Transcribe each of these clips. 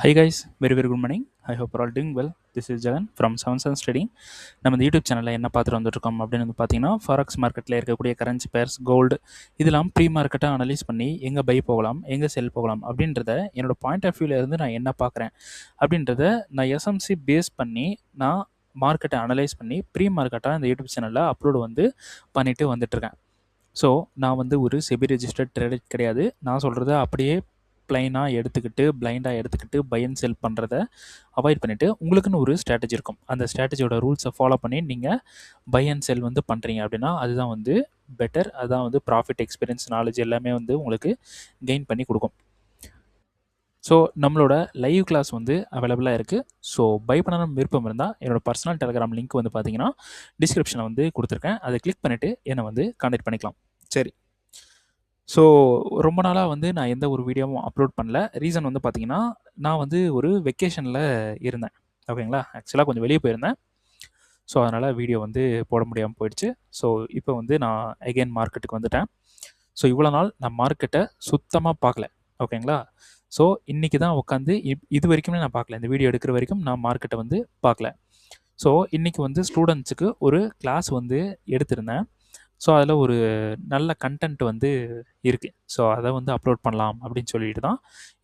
Hi guys, very good morning. I hope you're all doing well. This is Jagan from Seven Sun Trading. நம்ம இந்த YouTube சேனலில் என்ன பார்த்துட்டு வந்துட்டுருக்கோம் அப்படின்னு வந்து பார்த்தீங்கன்னா ஃபாரக்ஸ் மார்க்கெட்டில் இருக்கக்கூடிய கரன்சி பேர்ஸ் கோல்டு இதெல்லாம் ப்ரீ மார்க்கெட்டாக அனலைஸ் பண்ணி எங்கே பை போகலாம் எங்கே செல் போகலாம் அப்படின்றத என்னோட பாயிண்ட் ஆஃப் வியூவில் இருந்து நான் என்ன பார்க்குறேன் அப்படின்றத நான் எஸ்எம்சி பேஸ் பண்ணி நான் மார்க்கெட்டை அனலைஸ் பண்ணி ப்ரீ மார்க்கெட்டாக இந்த யூடியூப் சேனலில் அப்லோடு வந்து பண்ணிட்டு வந்துட்டுருக்கேன். ஸோ நான் வந்து ஒரு செபி ரெஜிஸ்டர்ட் ட்ரேடர் கிடையாது. நான் சொல்கிறத அப்படியே ப்ளைனாக எடுத்துக்கிட்டு பிளைண்டாக எடுத்துக்கிட்டு பை அண்ட் செல் பண்ணுறத அவாய்ட் பண்ணிவிட்டு உங்களுக்குன்னு ஒரு ஸ்ட்ராட்டஜி இருக்கும். அந்த ஸ்ட்ராட்டஜியோட ரூல்ஸை ஃபாலோ பண்ணி நீங்கள் பை அண்ட் செல் வந்து பண்ணுறீங்க அப்படின்னா அதுதான் வந்து பெட்டர். அதுதான் வந்து ப்ராஃபிட் எக்ஸ்பீரியன்ஸ் நாலேஜ் எல்லாமே வந்து உங்களுக்கு கெயின் பண்ணி கொடுக்கும். ஸோ நம்மளோட லைவ் கிளாஸ் வந்து அவைலபிளாக இருக்குது. ஸோ பை பண்ணணும் விருப்பம் இருந்தால் என்னோடய பர்சனல் டெலிகிராம் லிங்க் வந்து பார்த்தீங்கன்னா டிஸ்கிரிப்ஷனில் வந்து கொடுத்துருக்கேன். அதை கிளிக் பண்ணிவிட்டு என்னை வந்து கான்டாக்ட் பண்ணிக்கலாம். சரி, ஸோ ரொம்ப நாளாக வந்து நான் எந்த ஒரு வீடியோவும் அப்லோட் பண்ணல. ரீசன் வந்து பார்த்தீங்கன்னா நான் வந்து ஒரு வெக்கேஷனில் இருந்தேன். ஓகேங்களா, ஆக்சுவலாக கொஞ்சம் வெளியே போயிருந்தேன். ஸோ அதனால் வீடியோ வந்து போட முடியாமல் போயிடுச்சு. ஸோ இப்போ வந்து நான் அகெயின் மார்க்கெட்டுக்கு வந்துட்டேன். ஸோ இவ்வளோ நாள் நான் மார்க்கெட்டை சுத்தமாக பார்க்கல. ஓகேங்களா, ஸோ இன்றைக்கி தான் உட்காந்து இது வரைக்குமே நான் பார்க்கல. இந்த வீடியோ எடுக்கிற வரைக்கும் நான் மார்க்கெட்டை வந்து பார்க்கல. ஸோ இன்றைக்கி வந்து ஸ்டூடெண்ட்ஸுக்கு ஒரு கிளாஸ் வந்து எடுத்திருந்தேன். ஸோ அதில் ஒரு நல்ல கண்டென்ட் வந்து இருக்குது. ஸோ அதை வந்து அப்லோட் பண்ணலாம் அப்படின்னு சொல்லிட்டு தான்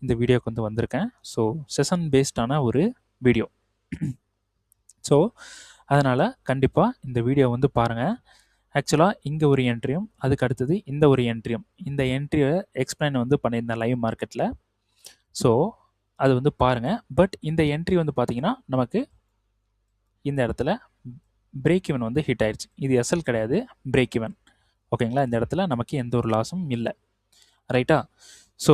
இந்த வீடியோக்கு வந்து வந்திருக்கேன். ஸோ செஷன் பேஸ்டான ஒரு வீடியோ. ஸோ அதனால் கண்டிப்பாக இந்த வீடியோ வந்து பாருங்கள். ஆக்சுவலாக இங்கே ஒரு என்ட்ரியும் அதுக்கு அடுத்தது இந்த ஒரு என்ட்ரியும் இந்த என்ட்ரியை எக்ஸ்பிளைன் வந்து பண்ணியிருந்தேன் லைவ் மார்க்கெட்டில். ஸோ அது வந்து பாருங்கள். பட் இந்த என்ட்ரி வந்து பார்த்திங்கன்னா நமக்கு இந்த இடத்துல பிரேக் ஈவன் வந்து ஹிட் ஆயிடுச்சு. இது எஸ்எல் கிடையாது, பிரேக் ஈவன். ஓகேங்களா, இந்த இடத்துல நமக்கு எந்த ஒரு லாஸும் இல்லை. ரைட்டா? ஸோ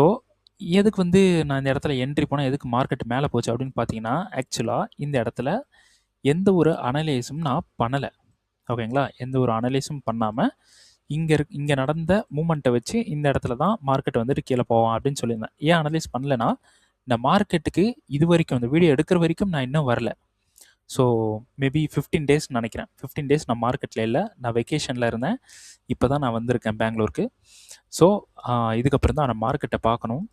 எதுக்கு வந்து நான் இந்த இடத்துல என்ட்ரி போனால் எதுக்கு மார்க்கெட் மேலே போச்சு அப்படின்னு பார்த்தீங்கன்னா ஆக்சுவலாக இந்த இடத்துல எந்த ஒரு அனலைஸும் நான் பண்ணலை. ஓகேங்களா, எந்த ஒரு அனலைஸும் பண்ணாமல் இங்கே நடந்த மூமெண்ட்டை வச்சு இந்த இடத்துல தான் மார்க்கெட் வந்துட்டு கீழே போவான் அப்படின்னு சொல்லியிருந்தேன். ஏன் அனலைஸ் பண்ணலைன்னா இந்த மார்க்கெட்டுக்கு இது வரைக்கும் இந்த வீடியோ எடுக்கிற வரைக்கும் நான் இன்னும் வரல. ஸோ மேபி 15 டேஸ் நினைக்கிறேன். 15 டேஸ் நான் மார்க்கெட்டில் இல்லை, நான் வெக்கேஷனில் இருந்தேன். இப்போ தான் நான் வந்திருக்கேன் பெங்களூருக்கு. ஸோ இதுக்கப்புறம் தான் நான் மார்க்கெட்டை பார்க்கணும்.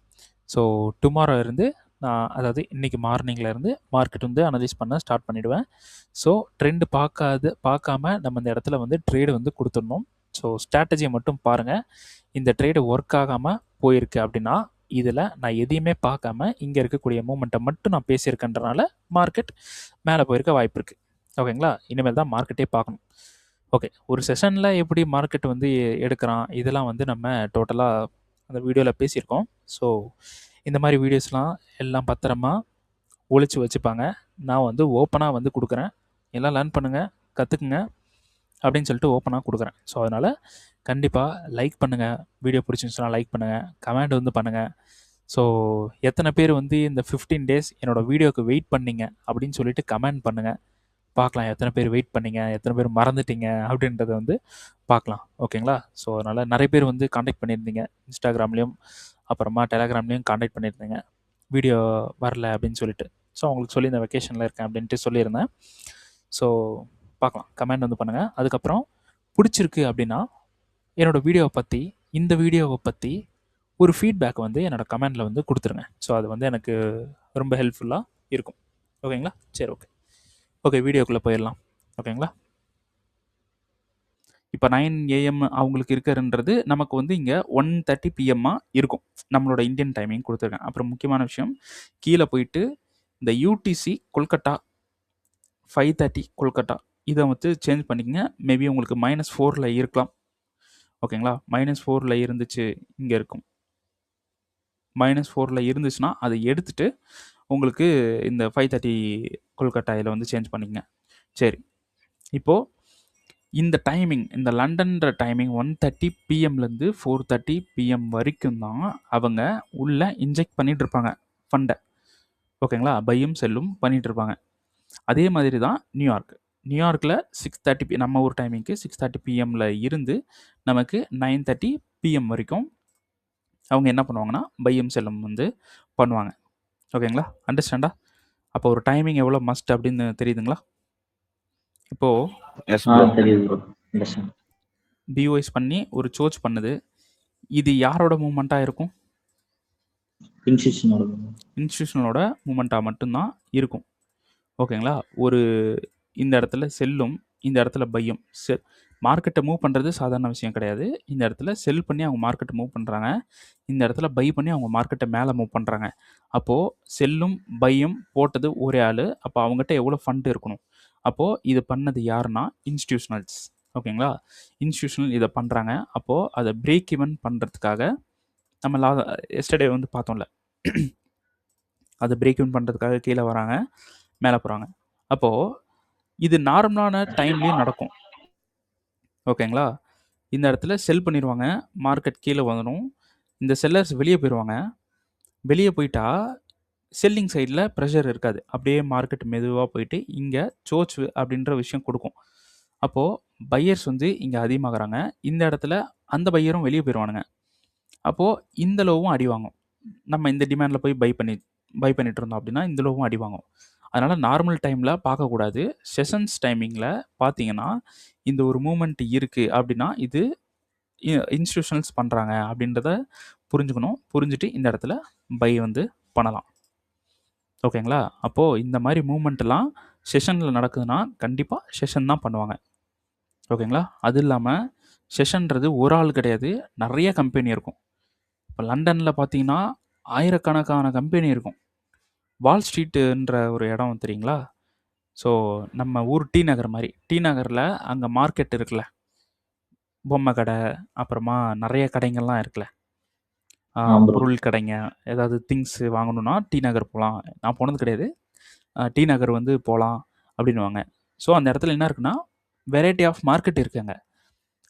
ஸோ டுமாரோ இருந்து நான் அதாவது இன்றைக்கி மார்னிங்கில் இருந்து மார்க்கெட் வந்து அனலைஸ் பண்ண ஸ்டார்ட் பண்ணிவிடுவேன். ஸோ ட்ரெண்டு பார்க்காம நம்ம இந்த இடத்துல வந்து ட்ரேடு வந்து கொடுத்துடணும். ஸோ ஸ்ட்ராட்டஜியை மட்டும் பாருங்கள். இந்த ட்ரேடு ஒர்க் ஆகாமல் போயிருக்கு அப்படின்னா இதில் நான் எதையுமே பார்க்காம இங்கே இருக்கக்கூடிய மூமெண்ட்டை மட்டும் நான் பேசியிருக்கேன்றனால மார்க்கெட் மேலே போயிருக்க வாய்ப்பு இருக்குது. ஓகேங்களா, இனிமேல் தான் மார்க்கெட்டே பார்க்கணும். ஓகே, ஒரு செஷனில் எப்படி மார்க்கெட் வந்து எடுக்கிறான் இதெல்லாம் வந்து நம்ம டோட்டலாக அந்த வீடியோவில் பேசியிருக்கோம். ஸோ இந்த மாதிரி வீடியோஸ்லாம் எல்லாம் பத்திரமா ஒழிச்சு வச்சுப்பாங்க. நான் வந்து ஓப்பனாக வந்து கொடுக்குறேன். எல்லாம் லேர்ன் பண்ணுங்கள், கற்றுக்குங்க அப்படின்னு சொல்லிட்டு ஓப்பனாக கொடுக்குறேன். ஸோ அதனால் கண்டிப்பாக லைக் பண்ணுங்கள். வீடியோ பிடிச்சிருந்துச்சுன்னா லைக் பண்ணுங்கள், கமெண்ட் வந்து பண்ணுங்கள். ஸோ எத்தனை பேர் வந்து இந்த 15 டேஸ் என்னோடய வீடியோவுக்கு வெயிட் பண்ணிங்க அப்படின்னு சொல்லிட்டு கமெண்ட் பண்ணுங்கள். பார்க்கலாம் எத்தனை பேர் வெயிட் பண்ணிங்க, எத்தனை பேர் மறந்துட்டீங்க அப்படின்றத வந்து பார்க்கலாம். ஓகேங்களா, ஸோ அதனால் நிறைய பேர் வந்து காண்டாக்ட் பண்ணியிருந்தீங்க. இன்ஸ்டாகிராம்லேயும் அப்புறமா டெலகிராம்லேயும் காண்டாக்ட் பண்ணியிருந்தீங்க வீடியோ வரல அப்படின்னு சொல்லிட்டு. ஸோ அவங்களுக்கு சொல்லி இந்த வெக்கேஷனில் இருக்கேன் அப்படின்ட்டு சொல்லியிருந்தேன். ஸோ பார்க்கலாம், கமெண்ட் வந்து பண்ணுங்கள். அதுக்கப்புறம் பிடிச்சிருக்கு அப்படின்னா என்னோடய வீடியோவை பற்றி இந்த வீடியோவை பற்றி ஒரு ஃபீட்பேக் வந்து என்னோடய கமெண்டில் வந்து கொடுத்துருங்க. ஸோ அது வந்து எனக்கு ரொம்ப ஹெல்ப்ஃபுல்லாக இருக்கும். ஓகேங்களா, சரி ஓகே வீடியோக்குள்ளே போயிடலாம். ஓகேங்களா, இப்போ 9 AM அவங்களுக்கு இருக்கிறன்றது நமக்கு வந்து இங்கே 1:30 PM இருக்கும். நம்மளோட இந்தியன் டைமிங் கொடுத்துருக்கேன். அப்புறம் முக்கியமான விஷயம் கீழே போயிட்டு இந்த யூடிசி கொல்கட்டா 5:30 கொல்கட்டா இதை வந்து சேஞ்ச் பண்ணிக்கங்க. மேபி உங்களுக்கு -4 இருக்கலாம். ஓகேங்களா, -4 இருந்துச்சு, இங்கே இருக்கும். -4 இருந்துச்சுன்னா அதை எடுத்துகிட்டு உங்களுக்கு இந்த 5:30 கொல்கட்டா இதில் வந்து சேஞ்ச் பண்ணிக்கங்க. சரி, இப்போது இந்த டைமிங் இந்த லண்டன்ற டைமிங் 1:30 PMலேருந்து 4:30 PM வரைக்கும் தான் அவங்க உள்ளே இன்ஜெக்ட் பண்ணிகிட்டு இருப்பாங்க ஃபண்டை. ஓகேங்களா, பையும் செல்லும் பண்ணிகிட்டு இருப்பாங்க. அதே மாதிரி தான் நியூயார்க்கில் 6:30 நம்ம ஊர் டைமிங்க்கு 6:30 PMல இருந்து நமக்கு 9:30 PM வரைக்கும் அவங்க என்ன பண்ணுவாங்கன்னா பையும் செல்லும் வந்து பண்ணுவாங்க. ஓகேங்களா, அண்டர்ஸ்டாண்டா? அப்போ ஒரு டைமிங் எவ்வளோ மஸ்ட் அப்படின்னு தெரியுதுங்களா? இப்போது பிஓஎஸ் பண்ணி ஒரு சோச் பண்ணுது. இது யாரோட மூமெண்ட்டாக இருக்கும்? இன்ஸ்டியூஷனலோட மூமெண்ட்டாக மட்டும்தான் இருக்கும். ஓகேங்களா? ஒரு இந்த இடத்துல செல்லும், இந்த இடத்துல பையும். மார்க்கெட்டை மூவ் பண்ணுறது சாதாரண விஷயம் கிடையாது. இந்த இடத்துல செல் பண்ணி அவங்க மார்க்கெட்டை மூவ் பண்ணுறாங்க. இந்த இடத்துல பை பண்ணி அவங்க மார்க்கெட்டை மேலே மூவ் பண்ணுறாங்க. அப்போது செல்லும் பையும் போட்டது ஒரே ஆள். அப்போ அவங்ககிட்ட எவ்வளோ ஃபண்ட் இருக்கணும்? அப்போது இது பண்ணது யாருன்னா இன்ஸ்டியூஷனல்ஸ். ஓகேங்களா? இன்ஸ்டியூஷனல் இதை பண்ணுறாங்க. அப்போது அதை பிரேக் ஈவன் பண்ணுறதுக்காக நம்ம எஸ்டர்டே வந்து பார்த்தோம்ல, அதை பிரேக் ஈவன் பண்ணுறதுக்காக கீழே வராங்க, மேலே போகிறாங்க. அப்போது இது நார்மலான டைம்லேயும் நடக்கும். ஓகேங்களா? இந்த இடத்துல செல் பண்ணிடுவாங்க, மார்க்கெட் கீழே வந்துடும். இந்த செல்லர்ஸ் வெளியே போயிடுவாங்க. வெளியே போயிட்டா செல்லிங் சைடில் ப்ரெஷர் இருக்காது. அப்படியே மார்க்கெட் மெதுவாக போயிட்டு இங்கே சோச் அப்படின்ற விஷயம் கொடுக்கும். அப்போது பையர்ஸ் வந்து இங்கே அதிகமாகறாங்க. இந்த இடத்துல அந்த பையரும் வெளியே போயிடுவானுங்க. அப்போது இந்த லோவும் அடி வாங்கும். நம்ம இந்த டிமாண்டில் போய் பை பண்ணிட்டு இருந்தோம் அப்படின்னா இந்த லோவும் அடி வாங்கும். அதனால் நார்மல் டைமில் பார்க்கக்கூடாது. செஷன்ஸ் டைமிங்கில் பார்த்தீங்கன்னா இந்த ஒரு மூமெண்ட் இருக்குது அப்படின்னா இது இன்ஸ்டியூஷனல்ஸ் பண்ணுறாங்க அப்படின்றத புரிஞ்சுக்கணும். புரிஞ்சுட்டு இந்த இடத்துல பை வந்து பண்ணலாம். ஓகேங்களா? அப்போது இந்த மாதிரி மூமெண்ட்லாம் செஷனில் நடக்குதுன்னா கண்டிப்பாக செஷன் தான் பண்ணுவாங்க. ஓகேங்களா? அது இல்லாமல் செஷன்றது ஒரு ஆள் கிடையாது, நிறைய கம்பெனி இருக்கும். இப்போ லண்டனில் பார்த்தீங்கன்னா ஆயிரக்கணக்கான கம்பெனி இருக்கும். வால் ஸ்ட்ரீட்டுன்ற ஒரு இடம் தெரியுங்களா? ஸோ நம்ம ஊர் டி நகர் மாதிரி. டி நகரில் அங்கே மார்க்கெட் இருக்குல்ல, பொம்மை கடை, அப்புறமா நிறைய கடைங்கள்லாம் இருக்குல்ல, பொருள் கடைங்க, ஏதாவது திங்ஸு வாங்கணுன்னா டி நகர் போகலாம். நான் போனது கிடையாது. டி நகர் வந்து போகலாம் அப்படின்னுவாங்க. ஸோ அந்த இடத்துல என்ன இருக்குன்னா வெரைட்டி ஆஃப் மார்க்கெட் இருக்குங்க.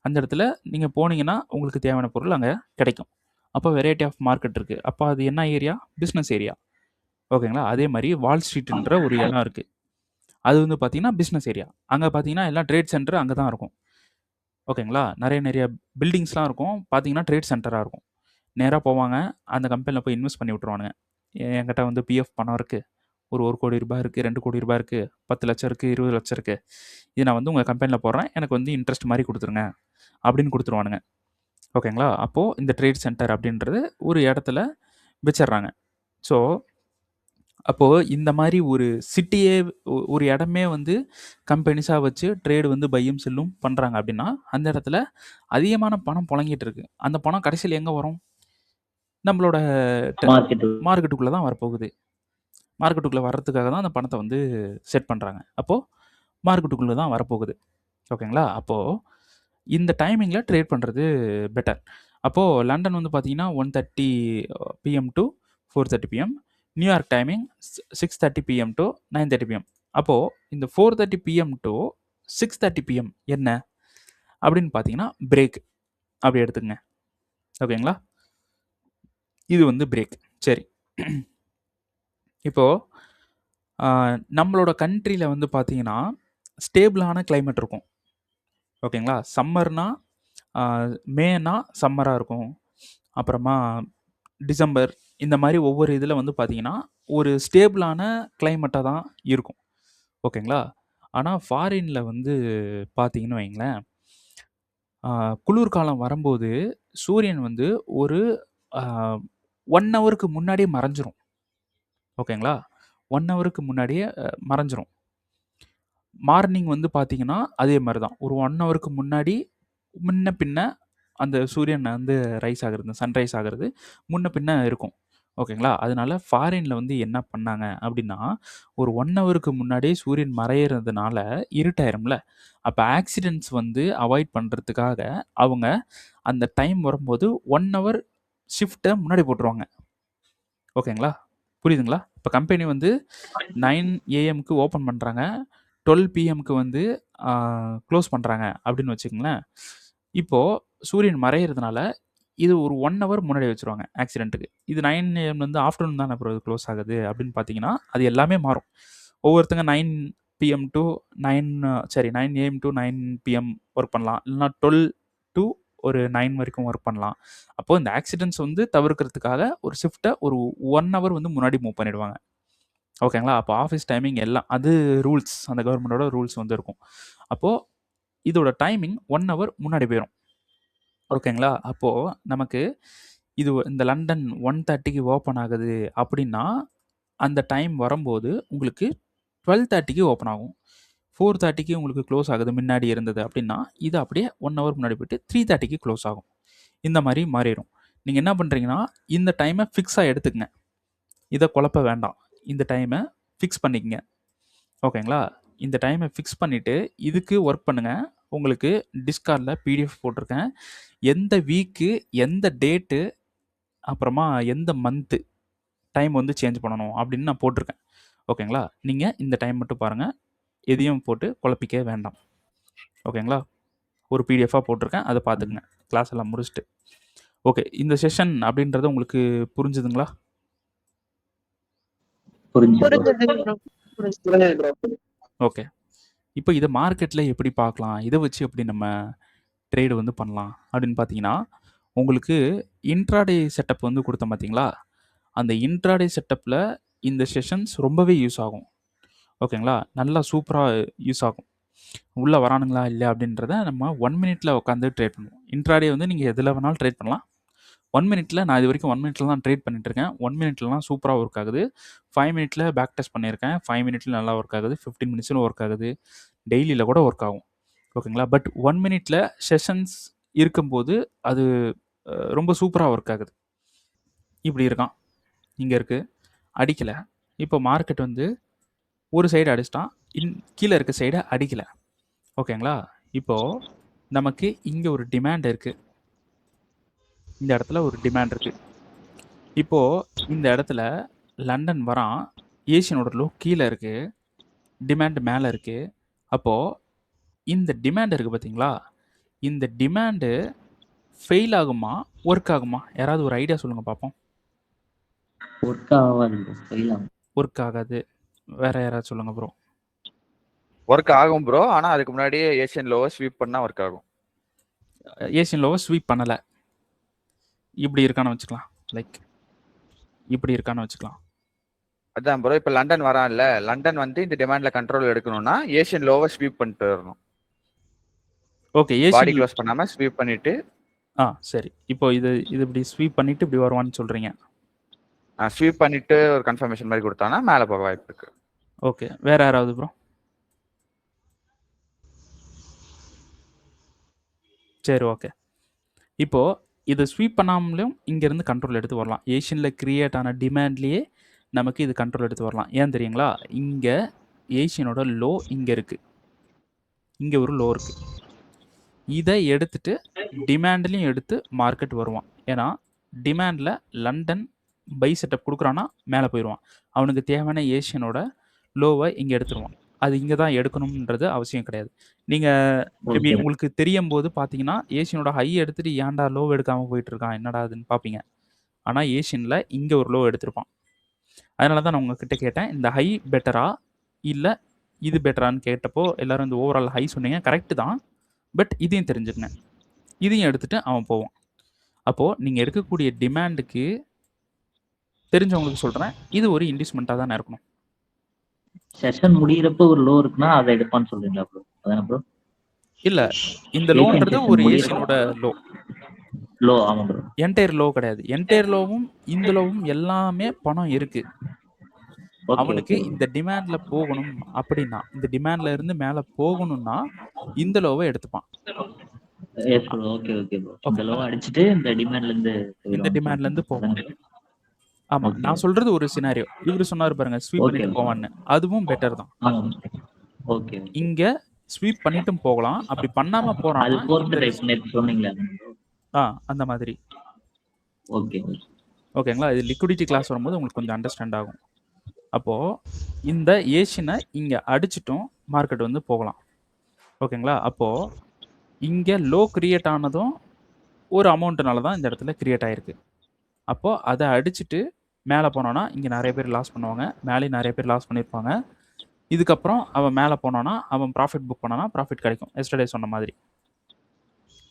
அந்த இடத்துல நீங்கள் போனீங்கன்னா உங்களுக்கு தேவையான பொருள் அங்கே கிடைக்கும். அப்போ வெரைட்டி ஆஃப் மார்க்கெட் இருக்குது. அப்போ அது என்ன ஏரியா? Business area. ஓகேங்களா? அதே மாதிரி வால் ஸ்ட்ரீட்ன்ற ஒரு இடம் இருக்குது. அது வந்து பார்த்தீங்கன்னா பிஸ்னஸ் ஏரியா. அங்கே பார்த்தீங்கன்னா எல்லாம் ட்ரேட் சென்டர் அங்கே தான் இருக்கும். ஓகேங்களா? நிறைய பில்டிங்ஸ்லாம் இருக்கும். பார்த்தீங்கன்னா ட்ரேட் சென்டராக இருக்கும். நேராக போவாங்க, அந்த கம்பெனியில் போய் இன்வெஸ்ட் பண்ணி விட்ருவானுங்க. என்கிட்ட வந்து பிஎஃப் பணம் இருக்குது, ஒரு 1 கோடி ரூபாய் இருக்குது, 2 கோடி ரூபாய் இருக்குது, 10 லட்சம் இருக்குது, 20 லட்சம் இருக்குது, இது நான் வந்து உங்கள் கம்பெனியில் போடுறேன், எனக்கு வந்து இன்ட்ரெஸ்ட் மாதிரி கொடுத்துருங்க அப்படின்னு கொடுத்துருவானுங்க. ஓகேங்களா? அப்போது இந்த ட்ரேட் சென்டர் அப்படின்றது ஒரு இடத்துல வச்சிட்றாங்க. ஸோ அப்போது இந்த மாதிரி ஒரு சிட்டியே, ஒரு இடமே வந்து கம்பெனிஸாக வச்சு ட்ரேடு வந்து பையும் செல்லும் பண்ணுறாங்க அப்படின்னா அந்த இடத்துல அதிகமான பணம் புழங்கிட்டு இருக்கு. அந்த பணம் கடைசியில் எங்கே வரும்? நம்மளோட மார்க்கெட்டுக்குள்ளே தான் வரப்போகுது. மார்க்கெட்டுக்குள்ளே வர்றதுக்காக தான் அந்த பணத்தை வந்து செட் பண்ணுறாங்க. அப்போது மார்க்கெட்டுக்குள்ளே தான் வரப்போகுது. ஓகேங்களா? அப்போது இந்த டைமிங்கில் ட்ரேட் பண்ணுறது பெட்டர். அப்போது லண்டன் வந்து பார்த்தீங்கன்னா 1:30 PM to 4:30 PM. New York timing 6:30 PM to 9:30 PM. அப்போது இந்த 4:30 PM to 6:30 PM என்ன அப்படின்னு பார்த்தீங்கன்னா பிரேக் அப்படி எடுத்துக்கங்க. ஓகேங்களா? இது வந்து பிரேக். சரி, இப்போது நம்மளோட கண்ட்ரியில் வந்து பார்த்தீங்கன்னா ஸ்டேபிளான கிளைமேட் இருக்கும். ஓகேங்களா? சம்மர்னா மேனா சம்மராக இருக்கும், அப்புறமா டிசம்பர், இந்த மாதிரி ஒவ்வொரு இதில் வந்து பார்த்தீங்கன்னா ஒரு ஸ்டேபிளான கிளைமேட்டாக தான் இருக்கும். ஓகேங்களா? ஆனால் ஃபாரினில் வந்து பார்த்தீங்கன்னு வைங்களேன், குளிர்காலம் வரும்போது சூரியன் வந்து ஒரு 1 ஹவருக்கு முன்னாடியே மறைஞ்சிரும். ஓகேங்களா? 1 ஹவருக்கு முன்னாடியே மறைஞ்சிரும். மார்னிங் வந்து பார்த்தீங்கன்னா அதே மாதிரி தான். ஒரு 1 ஹவருக்கு முன்னாடி முன்ன பின்ன அந்த சூரியன் வந்து ரைஸ் ஆகிறது, சன்ரைஸ் ஆகிறது முன்ன பின்ன இருக்கும். ஓகேங்களா? அதனால ஃபாரினில் வந்து என்ன பண்ணாங்க அப்படின்னா, ஒரு 1 ஹவருக்கு முன்னாடியே சூரியன் மறையிறதுனால இருட்டாயிரும்ல, அப்போ ஆக்சிடென்ட்ஸ் வந்து அவாய்ட் பண்ணுறதுக்காக அவங்க அந்த டைம் வரும்போது 1 ஹவர் ஷிஃப்ட்டை முன்னாடி போட்டுருவாங்க. ஓகேங்களா? புரியுதுங்களா? இப்போ கம்பெனி வந்து 9 AM ஓப்பன் பண்ணுறாங்க, 12 PM வந்து க்ளோஸ் பண்ணுறாங்க அப்படின்னு வச்சுக்கோங்களேன். இப்போது சூரியன் மறையிறதுனால இது ஒரு 1 ஹவர் முன்னாடி வச்சுருவாங்க ஆக்சிடென்ட்டுக்கு. இது 9 AM ஆஃப்டர்நூன் தானே அப்புறம் க்ளோஸ் ஆகுது அப்படின்னு பார்த்தீங்கன்னா அது எல்லாமே மாறும். ஒவ்வொருத்தங்க 9 PM to 9 AM to 9 PM work பண்ணலாம், இல்லைனா 12 to ஒரு 9 வரைக்கும் ஒர்க் பண்ணலாம். அப்போது இந்த ஆக்சிடென்ட்ஸ் வந்து தவிர்க்கிறதுக்காக ஒரு ஷிஃப்ட்டை ஒரு 1 ஹவர் வந்து முன்னாடி மூவ் பண்ணிவிடுவாங்க. ஓகேங்களா? அப்போ ஆஃபீஸ் டைமிங் எல்லாம் அது ரூல்ஸ், அந்த கவர்மெண்டோட ரூல்ஸ் வந்து இருக்கும். அப்போது இதோட டைமிங் 1 ஹவர் முன்னாடி போயிடும். ஓகேங்களா? அப்போது நமக்கு இது இந்த லண்டன் 1:30க்கு ஓப்பன் ஆகுது அப்படின்னா அந்த டைம் வரும்போது உங்களுக்கு 12:30க்கு ஓப்பன் ஆகும். 4:30க்கு உங்களுக்கு க்ளோஸ் ஆகுது முன்னாடி இருந்தது அப்படின்னா இது அப்படியே 1 ஹவர் முன்னாடி போயிட்டு 3:30க்கு க்ளோஸ் ஆகும். இந்த மாதிரி மாறிடும். நீங்கள் என்ன பண்ணுறீங்கன்னா இந்த டைமை ஃபிக்ஸாக எடுத்துக்கங்க. இதை குழப்ப வேண்டாம். இந்த டைமை ஃபிக்ஸ் பண்ணிக்கங்க. ஓகேங்களா? இந்த டைமை ஃபிக்ஸ் பண்ணிவிட்டு இதுக்கு ஒர்க் பண்ணுங்கள். உங்களுக்கு டிஸ்கார்டில் பிடிஎஃப் போட்டிருக்கேன். எந்த வீக்கு எந்த டேட்டு அப்புறமா எந்த மந்த்து டைம் வந்து சேஞ்ச் பண்ணணும் அப்படின்னு நான் போட்டிருக்கேன். ஓகேங்களா? நீங்கள் இந்த டைம் மட்டும் பாருங்கள். எதையும் போட்டு குழப்பிக்க வேண்டாம். ஓகேங்களா? ஒரு பிடிஎஃபாக போட்டிருக்கேன், அதை பார்த்துக்குங்க கிளாஸ் எல்லாம் முடிச்சுட்டு. ஓகே, இந்த செஷன் அப்படின்றது உங்களுக்கு புரிஞ்சுதுங்களா? ஓகே, இப்போ இதை மார்க்கெட்டில் எப்படி பார்க்கலாம், இதை வச்சு எப்படி நம்ம ட்ரேடு வந்து பண்ணலாம் அப்படின்னு பார்த்தீங்கன்னா, உங்களுக்கு இன்ட்ராடே செட்டப் வந்து கொடுத்தேன் பார்த்தீங்களா? அந்த இன்ட்ராடே செட்டப்பில் இந்த செஷன்ஸ் ரொம்பவே யூஸ் ஆகும். ஓகேங்களா? நல்லா சூப்பராக யூஸ் ஆகும். உள்ளே வரானுங்களா இல்லை அப்படின்றத நம்ம 1 மினிட்ல உட்காந்து ட்ரேட் பண்ணுவோம். இன்ட்ராடே வந்து நீங்கள் எதில் வேணாலும் ட்ரேட் பண்ணலாம். 1 மினிட்ல நான் இது வரைக்கும் 1 மினிட்ல தான் ட்ரேட் பண்ணிட்டு இருக்கேன். 1 மினிட்லாம் சூப்பராக ஒர்க் ஆகுது. 5 மினிட்ல பேக் டெஸ்ட் பண்ணியிருக்கேன். 5 மினிட்ல நல்லா ஒர்க் ஆகுது. 15 மினிட்ஸில் ஒர்க் ஆகுது. டெய்லியில் கூட ஒர்க் ஆகும். ஓகேங்களா? பட் 1 மினிட்ல செஷன்ஸ் இருக்கும்போது அது ரொம்ப சூப்பராக ஒர்க் ஆகுது. இப்படி இருக்கான், இங்கே இருக்குது, அடிக்கலை. இப்போ மார்க்கெட் வந்து ஒரு சைடு அடிச்சிட்டான், கீழே இருக்க சைடை அடிக்கலை. ஓகேங்களா? இப்போது நமக்கு இங்கே ஒரு டிமாண்ட் இருக்குது, இந்த இடத்துல ஒரு டிமாண்ட் இருக்குது. இப்போது இந்த இடத்துல லண்டன் வரான், ஏஷியனோட லோ கீழே இருக்குது, டிமாண்ட் மேலே இருக்குது. அப்போது இந்த டிமாண்ட் இருக்குது பார்த்தீங்களா, இந்த டிமாண்டு ஃபெயில் ஆகுமா ஒர்க் ஆகுமா? யாராவது ஒரு ஐடியா சொல்லுங்கள் பார்ப்போம். ஒர்க் ஆகாது. வேற யாராவது சொல்லுங்க ப்ரோ. ஒர்க் ஆகும் ப்ரோ, ஆனா அதுக்கு முன்னாடியே ஏசியன் லோவை ஸ்வீப் பண்ணா ஒர்க் ஆகும். ஏசியன் லோவை ஸ்வீப் பண்ணல, இப்படி இருக்கான்னு வச்சுக்கலாம். லைக் இப்படி இருக்கான்னு வச்சுக்கலாம். அதான் ப்ரோ, இப்போ லண்டன் வரான்ல, லண்டன் வந்து இந்த டிமாண்ட்ல கண்ட்ரோல் எடுக்கணும்னா ஏசியன் லோவை ஸ்வீப் பண்ணிட்டு வரணும். ஓகே, பாடி க்ளோஸ் பண்ணாம ஸ்வீப் பண்ணிட்டு. சரி, இப்போ இது இப்படி ஸ்வீப் பண்ணிட்டு இப்படி வருவான்னு சொல்றீங்க. ஸ்வீப் பண்ணிட்டு ஒரு கன்ஃபர்மேஷன் மாதிரி கொடுத்தானா மேலே போக வாய்ப்பு இருக்கு. ஓகே, வேற யாராவது ப்ரோ? சரி, ஓகே. இப்போது இதை ஸ்வீப் பண்ணாமலும் இங்கேருந்து கண்ட்ரோல் எடுத்து வரலாம். ஏஷியனில் கிரியேட் ஆன டிமாண்ட்லேயே நமக்கு இது கண்ட்ரோல் எடுத்து வரலாம். ஏன் தெரியுங்களா? இங்கே ஏஷியனோட லோ இங்கே இருக்குது, இங்கே ஒரு லோ இருக்குது. இதை எடுத்துட்டு டிமாண்ட்லையும் எடுத்து மார்க்கெட் வருவான். ஏன்னா டிமாண்டில் லண்டன் பை செட்டப் கொடுக்குறான்னா மேலே போயிடுவான். அவனுக்கு தேவையான ஏஷியனோட லோவை இங்கே எடுத்துருவான். அது இங்கே தான் எடுக்கணுன்றது அவசியம் கிடையாது. நீங்கள் உங்களுக்கு தெரியும் போது பார்த்தீங்கன்னா ஏஷியனோட ஹை எடுத்துகிட்டு ஏன்டா லோ எடுக்காமல் போயிட்டுருக்கான், என்னடா அதுன்னு பார்ப்பீங்க. ஆனால் ஏஷியனில் இங்கே ஒரு லோ எடுத்திருப்பான். அதனால தான் நான் உங்ககிட்ட கேட்டேன், இந்த ஹை பெட்டரா இல்லை இது பெட்டரான்னு கேட்டப்போ எல்லோரும் இந்த ஓவரால் ஹை சொன்னீங்க. கரெக்டு தான், பட் இதையும் தெரிஞ்சுக்கங்க. இதையும் எடுத்துகிட்டு அவன் போவான். அப்போது நீங்கள் எடுக்கக்கூடிய டிமாண்டுக்கு தெரிஞ்சவங்களுக்கு சொல்கிறேன், இது ஒரு இன்வெஸ்ட்மெண்ட்டாக தானே இருக்கணும். செஷன் முடியிறப்ப ஒரு லோ இருக்குன்னா அதை எடுப்பான்னு சொல்றீங்களா ப்ரோ? அதானே ப்ரோ? இல்ல, இந்த லோன்றது ஒரு ஏஷியனோட லோ. ஆமா ப்ரோ. என்டையர் லோ கிடையாது. என்டையர் லோவும் இந்த லோவும் எல்லாமே பணம் இருக்கு. அவனுக்கு இந்த டிமாண்ட்ல போகணும் அப்படின்னா, இந்த டிமாண்ட்ல இருந்து மேல போகணும்னா இந்த லோவை எடுத்துப்பான். இந்த லோ அடிச்சிட்டு இந்த டிமாண்ட்ல இருந்து போவான். ஆமா, நான் சொல்றது ஒரு சினாரியோ. இவரு சொன்னாரு பாருங்க, ஸ்வீப் பண்ணிட்டு போவான்னு. அதுவும் பெட்டர் தான். ஓகே, இங்க ஸ்வீப் பண்ணிட்டும் போகலாம், அப்படி பண்ணாம போறான் அந்த மாதிரி. ஓகேங்களா? இது லிக்விடிட்டி கிளாஸ் வரும்போது உங்களுக்கு கொஞ்சம் அண்டர்ஸ்டாண்ட் ஆகும். அப்போ இந்த ஏஷியனை இங்க அடிச்சிட்டும் மார்க்கெட் வந்து போகலாம். ஓகேங்களா? அப்போ இங்க லோ கிரியேட் ஆனதும் ஒரு அமௌண்ட்னால தான் இந்த இடத்துல கிரியேட் ஆயிருக்கு. அப்போ அதை அடிச்சுட்டு மேலே போனோன்னா இங்கே நிறைய பேர் லாஸ் பண்ணுவாங்க, மேலே நிறைய பேர் லாஸ் பண்ணியிருப்பாங்க. இதுக்கப்புறம் அவன் மேலே போனோன்னா அவன் ப்ராஃபிட் புக் பண்ணானா ப்ராஃபிட் கிடைக்கும், எஸ்டர்டே சொன்ன மாதிரி.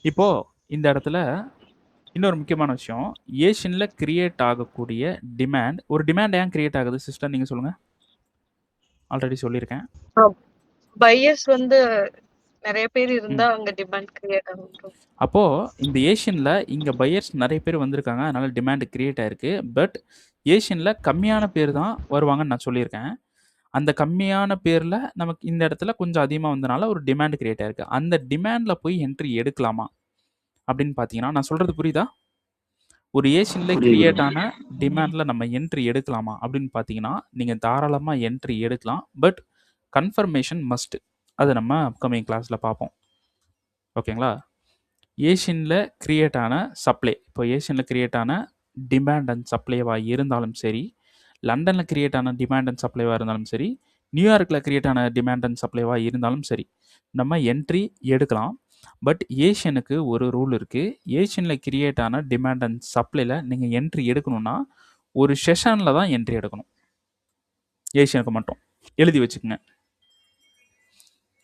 இப்போது இந்த இடத்துல இன்னொரு முக்கியமான விஷயம், ஏஷியனில் கிரியேட் ஆகக்கூடிய டிமாண்ட், ஒரு டிமாண்ட் ஏன் கிரியேட் ஆகுது சிஸ்டர் நீங்கள் சொல்லுங்கள். ஆல்ரெடி சொல்லியிருக்கேன். பையர்ஸ் வந்து நிறைய பேர் ம். இருந்தா அங்க டிமாண்ட் கிரியேட் ஆகும் bro. அப்போ இந்த ஏஷியன்ல இங்க பையர்ஸ் நிறைய பேர் வந்திருக்காங்க. அதனால டிமாண்ட் கிரியேட் ஆயிருக்கு. பட் ஏஷியன்ல கம்மியான பேர் தான் வருவாங்கன்னு நான் சொல்லியிருக்கேன். அந்த கம்மியான பேர்ல நமக்கு இந்த இடத்துல கொஞ்சம் அதிகமா வந்தனால ஒரு டிமாண்ட் கிரியேட் ஆயிருக்கு. அந்த டிமாண்ட்ல போய் என்ட்ரி எடுக்கலாமா? அப்படின்னு பார்த்தீங்கன்னா, நான் சொல்றது புரியுதா? ஒரு ஏஷியன்ல புரியுது கிரியேட் bro. ஆன டிமாண்ட்ல நம்ம என்ட்ரி எடுக்கலாமா? அப்படின்னு பார்த்தீங்கன்னா, நீங்க தாராளமா என்ட்ரி எடுக்கலாம். But confirmation must. அத நம்ம அப்கமிங் கிளாஸ்ல பார்ப்போம். ஓகேங்களா? ஏஷியன்ல கிரியேட் ஆன சப்ளை, இப்போ ஏஷியன்ல கிரியேட் ஆன டிமாண்ட் அண்ட் சப்ளைவா இருந்தாலும் சரி, லண்டன்ல கிரியேட் ஆன டிமாண்ட் அண்ட் சப்ளைவா இருந்தாலும் சரி, நியூயார்க்ல கிரியேட் ஆன டிமாண்ட் அண்ட் சப்ளைவா இருந்தாலும் சரி, நம்ம என்ட்ரி எடுக்கலாம். பட் ஏஷியனுக்கு ஒரு ரூல் இருக்கு. ஏஷியன்ல கிரியேட் ஆன டிமாண்ட் அண்ட் சப்ளைல நீங்க என்ட்ரி எடுக்கணும்னா, ஒரு செஷன்ல தான் என்ட்ரி எடுக்கணும். ஏஷியனுக்கு மட்டும். எழுதி வச்சுக்கங்க.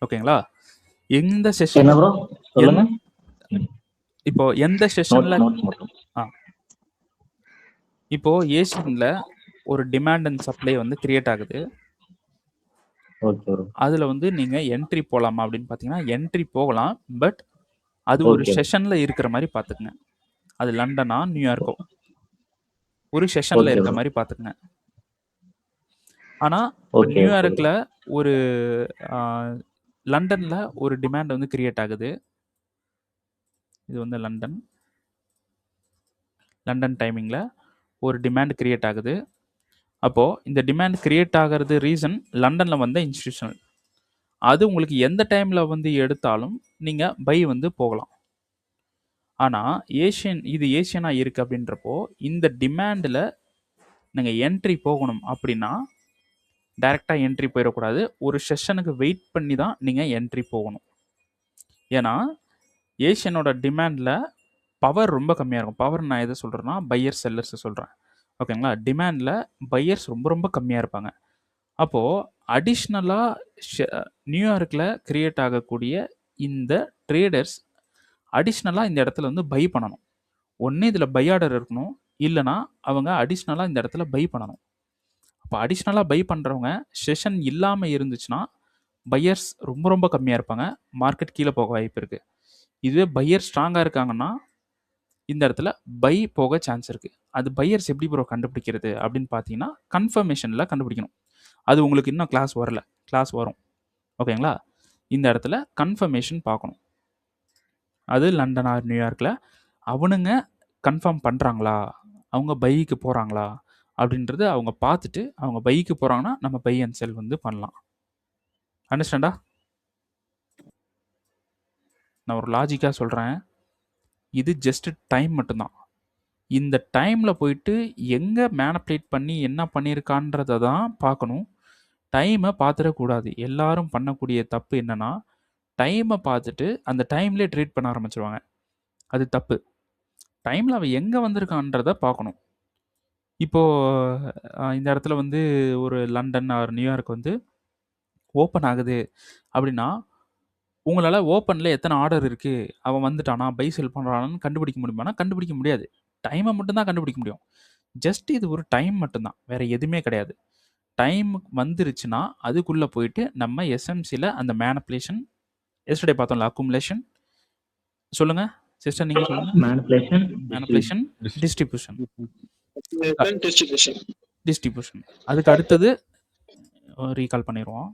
ஓகேங்களா? எந்த என்ன செஷன்ல ப்ரோ சொல்லுங்க. இப்போ எந்த நோட்ஸ் செஷன்ல நோட்ஸ் மட்டும். ஆ இப்போ ஏஷியன்ல ஒரு டிமாண்ட் அண்ட் சப்ளை வந்து கிரியேட் ஆகுது. Okay bro. அதுல வந்து நீங்க என்ட்ரி போலாமா அப்படின்னு பார்த்தீங்கன்னா, என்ட்ரி போகலாம். பட் அது ஒரு ஓகே செஷன்ல இருக்கிற மாதிரி பார்த்துக்குங்க. அது லண்டனா நியூயார்க்கோ ஒரு செஷன்ல ஓகே இருக்க ப்ரோ. மாதிரி பார்த்துக்குங்க. ஆனா இப்போ ஓகே ஓகே நியூயார்க்ல ப்ரோ. ஒரு லண்டன்ல ஒரு டிமாண்ட் வந்து கிரியேட் ஆகுது. இது வந்து லண்டன் டைமிங்ல ஒரு டிமாண்ட் கிரியேட் ஆகுது. அப்போ இந்த டிமாண்ட் கிரியேட் ஆகிறது ரீசன் லண்டன்ல வந்த இன்ஸ்டிடியூஷனல். அது உங்களுக்கு எந்த டைம்ல வந்து எடுத்தாலும் நீங்க பை வந்து போகலாம். ஆனா இது ஏஷியனா இருக்கு அப்படின்றப்போ இந்த டிமாண்ட்ல நீங்க என்ட்ரி போகணும் அப்படின்னா டைரக்டா என்ட்ரி போயிடக்கூடாது. ஒரு செஷனுக்கு வெயிட் பண்ணி தான் நீங்க என்ட்ரி போகணும். ஏன்னா ஏஷியனோட டிமாண்ட்ல பவர் ரொம்ப கம்மியா இருக்கும். பவர் நான் எதை சொல்றேன்னா பையர் செல்லர்ஸ் சொல்றேன். ஓகேங்களா? டிமாண்ட்ல பையர்ஸ் ரொம்ப ரொம்ப கம்மியா இருப்பாங்க. அப்போ அடிஷ்னலா நியூயார்க்ல கிரியேட் ஆகக்கூடிய இந்த ட்ரேடர்ஸ் அடிஷ்னலா இந்த இடத்துல வந்து பை பண்ணணும். ஒண்ணு இதுல பை ஆர்டர் இருக்கணும். இல்லனா அவங்க அடிஷ்னலா இந்த இடத்துல பை பண்ணணும். அப்போ அடிஷ்னலா பை பண்றவங்க செஷன் இல்லாம இருந்துச்சுன்னா பையர்ஸ் ரொம்ப ரொம்ப கம்மியா இருப்பாங்க. மார்க்கெட் கீழே போக வாய்ப்பு இருக்கு. இதுவே பையர் ஸ்ட்ராங்கா இருக்காங்கன்னா இந்த இடத்துல பை போக சான்ஸ் இருக்கு. அது பையர்ஸ் எப்படி ப்ரோ கண்டுபிடிக்கிறது அப்படின்னு பார்த்தீங்கன்னா, கன்ஃபர்மேஷன்ல கண்டுபிடிக்கணும். அது உங்களுக்கு இன்னும் கிளாஸ் வரல. கிளாஸ் வரும். ஓகேங்களா? இந்த இடத்துல கன்ஃபர்மேஷன் பார்க்கணும். அது லண்டன் ஆர் நியூயார்க்ல அவனுங்க கன்ஃபார்ம் பண்றாங்களா? அவங்க பைக்கு போறாங்களா? அப்படின்றது அவங்க பார்த்துட்டு அவங்க பைக்கு போறாங்கன்னா நம்ம பை அண்ட் செல் வந்து பண்ணலாம். அண்டர்ஸ்டாண்டா? நான் ஒரு லாஜிக்கா சொல்றேன். இது ஜஸ்ட் டைம் மட்டும்தான். இந்த டைம்ல போயிட்டு எங்க மேனிபுலேட் பண்ணி என்ன பண்ணியிருக்கான்றத தான் பார்க்கணும். டைமை பார்த்துடக்கூடாது. எல்லாரும் பண்ணக்கூடிய தப்பு என்னன்னா, டைமை பார்த்துட்டு அந்த டைம்லேயே ட்ரீட் பண்ண ஆரம்பிச்சிருவாங்க. அது தப்பு. டைமில் அவன் எங்கே வந்திருக்கான்றத பார்க்கணும். இப்போது இந்த இடத்துல வந்து ஒரு லண்டன் ஆர் நியூயார்க் வந்து ஓப்பன் ஆகுது அப்படின்னா, உங்களால் ஓப்பனில் எத்தனை ஆர்டர் இருக்குது, அவன் வந்துட்டானா, பை செல் பண்ணுறானான்னு கண்டுபிடிக்க முடியுமானா கண்டுபிடிக்க முடியாது. டைமை மட்டும்தான் கண்டுபிடிக்க முடியும். ஜஸ்ட் இது ஒரு டைம் மட்டும்தான், வேற எதுவுமே கிடையாது. டைம் வந்துருச்சுன்னா அதுக்குள்ளே போயிட்டு நம்ம எஸ்எம்சியில் அந்த மேனிபுலேஷன் எஸ்டர்டே பார்த்தோம்ல அக்குமுலேஷன் சொல்லுங்க சிஸ்டர் நீங்கள் சொல்லுங்க. Manipulation manipulation distribution Distribution. Distribution அதுக்கு அடுத்தது ரீகால் பண்ணிடுவோம்.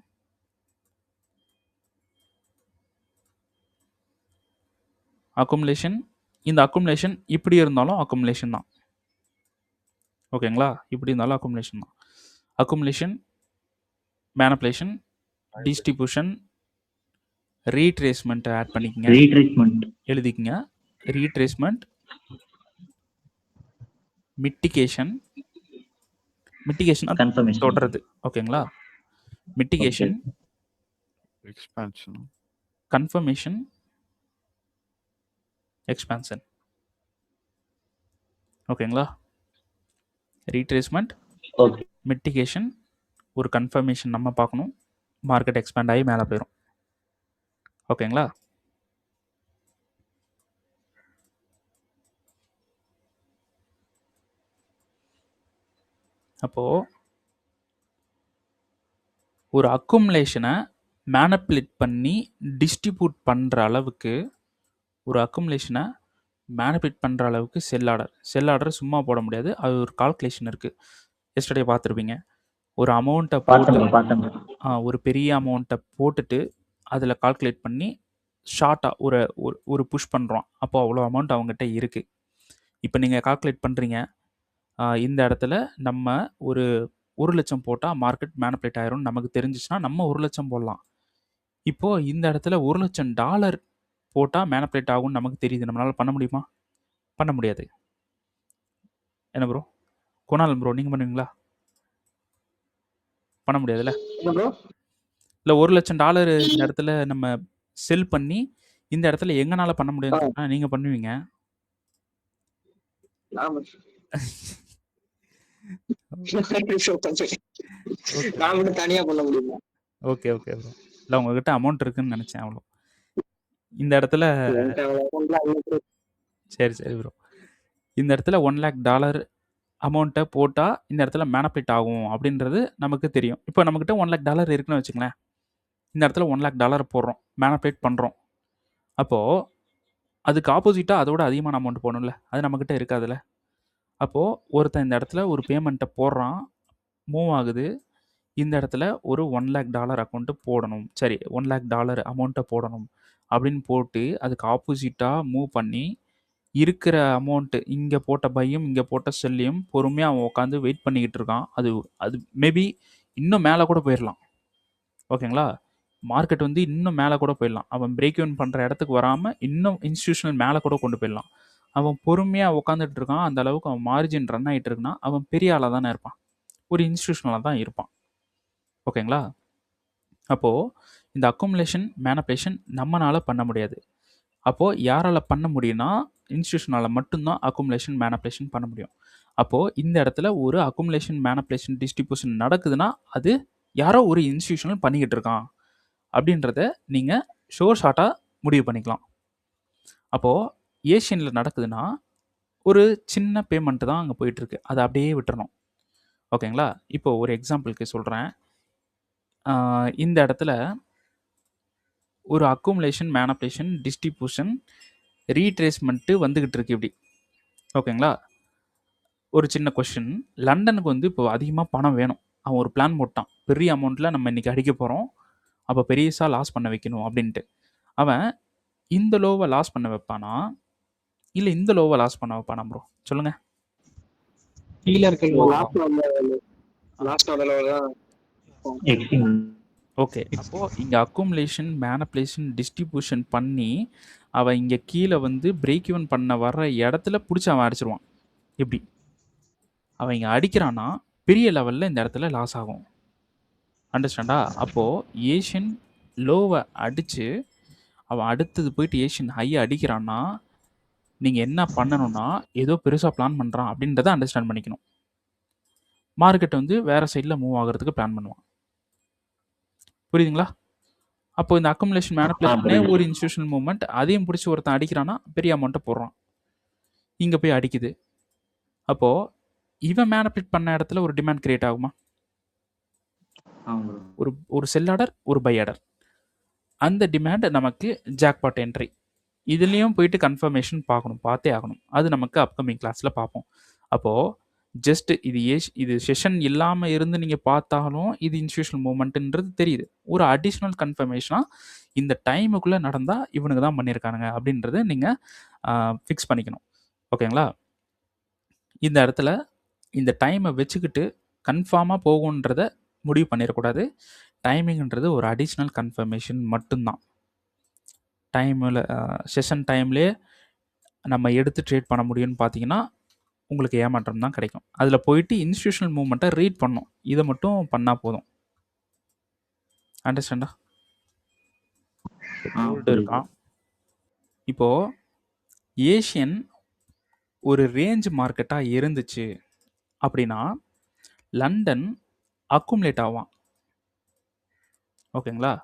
அக்குமுலேஷன். இந்த அக்குமுலேஷன் இப்படி இருந்தாலும் அக்குமுலேஷன் தான். ஓகேங்களா? இப்படி இருந்தாலும் அக்குமுலேஷன் தான். Accumulation, manipulation, distribution, retracement add பண்ணிக்கங்க. ரீட்ரேஸ்மெண்ட் எழுதிக்கங்க. Retracement, mitigation. Mitigation confirmation. தொடருது. ஓகேங்களா? Mitigation, expansion, confirmation, expansion. ஓகேங்களா? Retracement, okay. மிட்டிகேஷன், ஒரு கன்ஃபர்மேஷன் நம்ம பார்க்கணும். மார்க்கெட் எக்ஸ்பேண்ட் ஆகி மேலே போயிடும். ஓகேங்களா? அப்போது ஒரு அக்குமுலேஷனை மேனிப்புலேட் பண்ணி டிஸ்ட்ரிபியூட் பண்ணுற அளவுக்கு ஒரு அக்குமுலேஷனை மேனிப்புலேட் பண்ணுற அளவுக்கு செல் ஆர்டர் சும்மா போட முடியாது. அது ஒரு கால்குலேஷன் இருக்குது. எஸ்டர்டே பார்த்துருப்பீங்க. ஒரு அமௌண்ட்டை போட்டு ஒரு பெரிய அமௌண்ட்டை போட்டுட்டு அதில் கால்குலேட் பண்ணி ஷார்ட்டாக ஒரு ஒரு புஷ் பண்ணுறோம். அப்போ அவ்வளோ அமௌண்ட் அவங்ககிட்ட இருக்குது. இப்போ நீங்கள் கால்குலேட் பண்ணுறீங்க, இந்த இடத்துல நம்ம ஒரு 1,00,000 போட்டால் மார்க்கெட் மேனிப்புலேட் ஆயிரும்னு நமக்கு தெரிஞ்சிச்சுன்னா நம்ம 1,00,000 போடலாம். இப்போது இந்த இடத்துல $1,00,000 போட்டால் மேனிப்புலேட் ஆகும்னு நமக்கு தெரியுது. நம்மளால் பண்ண முடியுமா? பண்ண முடியாது. என்ன ப்ரோ? குணால் ப்ரோ நீங்கள் பண்ணுவீங்களா? பண்ண முடியாதுல்ல? இல்லை $1,00,000 இந்த இடத்துல நம்ம செல் பண்ணி இந்த இடத்துல எங்கனால பண்ண முடியும்னு சொன்னால் நீங்கள் பண்ணுவீங்க. தனியா பண்ண முடியுமா? Okay okay bro. இல்லை உங்ககிட்ட அமௌண்ட் இருக்குன்னு நினச்சேன். அவ்வளோ இந்த இடத்துல சரி சரி ப்ரோ. இந்த இடத்துல $1,00,000 அமௌண்ட்டை போட்டால் இந்த இடத்துல மேனிப்புலேட் ஆகும் அப்படின்றது நமக்கு தெரியும். இப்போ நம்மக்கிட்ட $1,00,000 இருக்குன்னு வச்சுங்களேன். இந்த இடத்துல $1,00,000 போடுறோம், மேனிப்புலேட் பண்ணுறோம். அப்போது அதுக்கு ஆப்போசிட்டாக அதோட அதிகமான அமௌண்ட் போடணும்ல, அது நம்மக்கிட்ட இருக்காதுல்ல. அப்போது ஒருத்தன் இந்த இடத்துல ஒரு பேமெண்ட்டை போடுறான், மூவ் ஆகுது. இந்த இடத்துல ஒரு $1,00,000 அக்கௌண்ட்டு போடணும், சரி $1,00,000 அமௌண்ட்டை போடணும் அப்படின்னு போட்டு அதுக்கு ஆப்போசிட்டாக மூவ் பண்ணி இருக்கிற அமௌண்ட்டு இங்கே போட்ட பையும் இங்கே போட்ட செல்லையும் பொறுமையாக அவன் உட்காந்து வெயிட் பண்ணிக்கிட்டு இருக்கான். அது மேபி இன்னும் மேலே கூட போயிடலாம். ஓகேங்களா? மார்க்கெட் வந்து இன்னும் மேலே கூட போயிடலாம். அவன் பிரேக் ஈவன் பண்ணுற இடத்துக்கு வராமல் இன்னும் இன்ஸ்டியூஷனல் மேலே கூட கொண்டு போயிடலாம். அவன் பொறுமையாக உட்காந்துட்டு இருக்கான். அந்த அளவுக்கு அவன் மார்ஜின் ரன் ஆகிட்டு இருக்குன்னா அவன் பெரிய ஆளாக தானே இருப்பான், ஒரு இன்ஸ்டியூஷனலாக தான் இருப்பான். ஓகேங்களா? அப்போது இந்த அக்குமுலேஷன் மேனிப்புலேஷன் நம்மளால் பண்ண முடியாது. அப்போது யாரால் பண்ண முடியும்னா இன்ஸ்டியூஷனால் மட்டும்தான் அக்குமுலேஷன் மேனிப்புலேஷன் பண்ண முடியும். அப்போது இந்த இடத்துல ஒரு அக்குமுலேஷன் மேனிப்புலேஷன் டிஸ்ட்ரிபியூஷன் நடக்குதுன்னா அது யாரோ ஒரு இன்ஸ்டியூஷனல் பண்ணிக்கிட்டு இருக்கான் அப்படின்றத நீங்கள் ஷார்ட்டாக முடிவு பண்ணிக்கலாம். அப்போது ஏஷியனில் நடக்குதுன்னா ஒரு சின்ன பேமெண்ட்டு தான் அங்கே போயிட்டுருக்கு, அதை அப்படியே விட்டுறணும். ஓகேங்களா? இப்போ ஒரு எக்ஸாம்பிளுக்கு சொல்கிறேன். இந்த இடத்துல ஒரு அக்குமுலேஷன் மேனிப்புலேஷன் டிஸ்ட்ரிபியூஷன் ரீட்ரேஸ்மெண்ட்டு வந்துக்கிட்டு இருக்கு இப்படி. ஓகேங்களா? ஒரு சின்ன கொஷின், லண்டனுக்கு வந்து இப்போ அதிகமாக பணம் வேணும். அவன் ஒரு பிளான் போட்டான், பெரிய அமௌண்ட்டில் நம்ம இன்றைக்கி அடிக்க போகிறோம், அப்போ பெரியசாக லாஸ் பண்ண வைக்கணும் அப்படின்ட்டு. அவன் இந்த லோவை லாஸ் பண்ண வைப்பானா இல்லை இந்த லோவை லாஸ் பண்ண வைப்பானா ப்ரோ? சொல்லுங்க. ஓகே, அப்போது இங்கே அக்குமுலேஷன் மேனிப்புலேஷன் டிஸ்ட்ரிபியூஷன் பண்ணி அவன் இங்கே கீழே வந்து பிரேக் ஈவன் பண்ண வர்ற இடத்துல பிடிச்சி அவன் அடிச்சிருவான். எப்படி அவன் இங்கே அடிக்கிறான்னா பெரிய லெவலில் இந்த இடத்துல லாஸ் ஆகும். அண்டர்ஸ்டாண்டா? அப்போது ஏஷியன் லோவை அடித்து அவன் அடுத்தது போயிட்டு ஏஷியன் ஹையை அடிக்கிறான்னா நீங்கள் என்ன பண்ணணும்னா ஏதோ பெருசாக பிளான் பண்ணுறான் அப்படின்றத அண்டர்ஸ்டாண்ட் பண்ணிக்கணும். மார்க்கெட் வந்து வேறு சைடில் மூவ் ஆகிறதுக்கு பிளான் பண்ணுவான். புரியுதுங்களா? அப்போ இந்த அக்குமுலேஷன் மேனிப்புலேஷனே ஒரு இன்ஸ்டியூஷனல் மூவ்மெண்ட், அதையும் பிடிச்சி ஒருத்தன் அடிக்கிறான்னா பெரிய அமௌண்ட்டை போடுறான், இங்கே போய் அடிக்குது. அப்போது இவன் மேனிப்புலேட் பண்ண இடத்துல ஒரு டிமாண்ட் கிரியேட் ஆகுமா? ஒரு செல் ஆர்டர், ஒரு பை ஆர்டர். அந்த டிமாண்ட் நமக்கு ஜாக்பாட் என்ட்ரி. இதுலேயும் போயிட்டு கன்ஃபர்மேஷன் பார்த்தே ஆகணும். அது நமக்கு அப்கமிங் கிளாஸில் பார்ப்போம். அப்போது ஜஸ்ட் இது செஷன் இல்லாமல் இருந்து நீங்கள் பார்த்தாலும் இது இன்ஸ்டியூஷனல் மூவ்மெண்ட்டுன்றது தெரியுது. ஒரு அடிஷ்னல் கன்ஃபர்மேஷனாக இந்த டைமுக்குள்ளே நடந்தால் இவனுக்கு தான் பண்ணியிருக்கானுங்க அப்படின்றத நீங்கள் ஃபிக்ஸ் பண்ணிக்கணும். ஓகேங்களா? இந்த இடத்துல இந்த டைமை வச்சுக்கிட்டு கன்ஃபார்மாக போகுன்றத முடிவு பண்ணிடக்கூடாது. டைமிங்ன்றது ஒரு அடிஷ்னல் கன்ஃபர்மேஷன் மட்டும்தான். டைமில் செஷன் டைம்லேயே நம்ம எடுத்து ட்ரேட் பண்ண முடியும்னு பார்த்தீங்கன்னா உங்களுக்கு ஏமாற்றம் தான் கிடைக்கும். அதில் போயிட்டு இன்ஸ்டியூஷனல் மூவ்மெண்ட்டை ரீட் பண்ணும், இதை மட்டும் பண்ணால் போதும். அண்டர்ஸ்டாண்டா? கோல்டு இருக்கான். இப்போது ஏஷியன் ஒரு ரேஞ்ச் மார்க்கெட்டாக இருந்துச்சு அப்படின்னா லண்டன் அக்குமுலேட் ஆவான். ஓகேங்களா?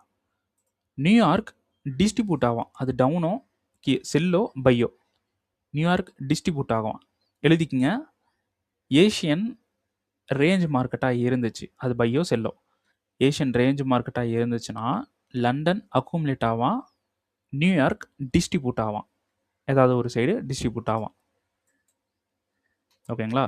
நியூயார்க் டிஸ்ட்ரிபியூட் ஆகும், அது டவுனோ செல்லோ பையோ, நியூயார்க் டிஸ்ட்ரிபியூட் ஆகும். எழுதிக்கிங்க, ஏஷியன் ரேஞ்ச் மார்க்கெட்டாக இருந்துச்சு, அது பையோ செல்லோ. ஏஷியன் ரேஞ்ச் மார்க்கெட்டாக இருந்துச்சுன்னா லண்டன் அக்குமுலேட் ஆவான், நியூயார்க் டிஸ்ட்ரிபியூட் ஆவான். ஏதாவது ஒரு சைடு டிஸ்ட்ரிபியூட் ஆவான். ஓகேங்களா?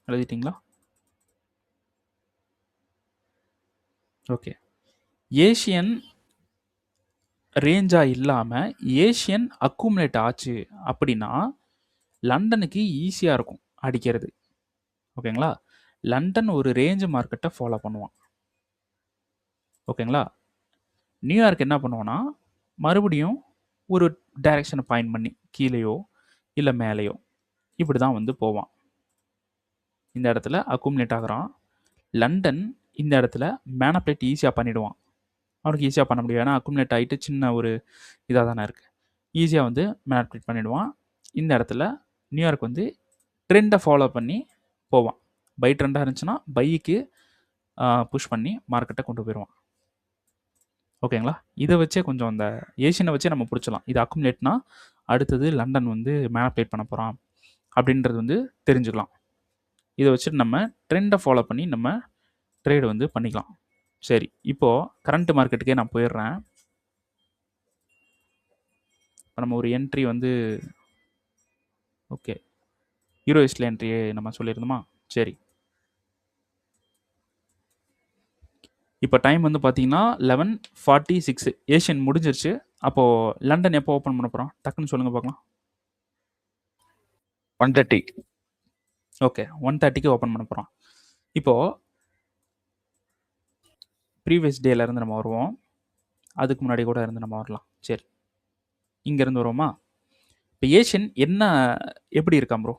எழுதிட்டீங்களா? ஓகே. ஏஷியன் ரேஞ்சா இல்லாமல் ஏஷியன் அக்குமுலேட் ஆச்சு அப்படின்னா லண்டனுக்கு ஈஸியாக இருக்கும் அடிக்கிறது. ஓகேங்களா? லண்டன் ஒரு ரேஞ்ச் மார்க்கெட்டை ஃபாலோ பண்ணுவான். ஓகேங்களா? நியூயார்க் என்ன பண்ணுவான்னா மறுபடியும் ஒரு டைரெக்ஷனை பாயிண்ட் பண்ணி கீழேயோ இல்லை மேலேயோ இப்படி தான் வந்து போவான். இந்த இடத்துல அக்குமுலேட் ஆகிறான். லண்டன் இந்த இடத்துல மேனப்ளேட் ஈஸியாக பண்ணிவிடுவான். அவனுக்கு ஈஸியாக பண்ண முடியும், ஏன்னா அக்குமுலேட் ஆகிட்டு சின்ன ஒரு இதாக தானே இருக்குது. ஈஸியாக வந்து மேனப்ளேட் பண்ணிவிடுவான். இந்த இடத்துல நியூயார்க் வந்து ட்ரெண்டை ஃபாலோ பண்ணி போவான். பை ட்ரெண்டாக இருந்துச்சுன்னா பைக்கு புஷ் பண்ணி மார்க்கெட்டை கொண்டு போயிடுவான். ஓகேங்களா? இதை வச்சே கொஞ்சம் அந்த ஏஷியனை வச்சே நம்ம பிடிச்சலாம். இது அக்குமுலேட்னா அடுத்தது லண்டன் வந்து மேனப்ளேட் பண்ண போகிறான் அப்படின்றது வந்து தெரிஞ்சுக்கலாம். இதை வச்சுட்டு நம்ம ட்ரெண்டை ஃபாலோ பண்ணி நம்ம ட்ரேடு வந்து பண்ணிக்கலாம். சரி, இப்போது கரண்ட் மார்க்கெட்டுக்கே நான் போயிடுறேன். இப்போ நம்ம ஒரு என்ட்ரி வந்து ஓகே யூரோஸ்டில் என்ட்ரி நம்ம சொல்லியிருந்தோமா? சரி, இப்போ டைம் வந்து பார்த்தீங்கன்னா 11:46 ஏஷியன் முடிஞ்சிருச்சு. அப்போது லண்டன் எப்போ ஓப்பன் பண்ண போகிறோம்? டக்குன்னு சொல்லுங்கள் பார்க்கலாம். 1:30. ஓகே, 1:30க்கு ஓப்பன் பண்ண போகிறோம். இப்போது ப்ரீவியஸ் டேலேருந்து நம்ம வருவோம். அதுக்கு முன்னாடி கூட இருந்து நம்ம வரலாம். சரி, இங்கேருந்து வருவோமா? இப்போ ஏஷியன் என்ன எப்படி இருக்கான் ப்ரோ?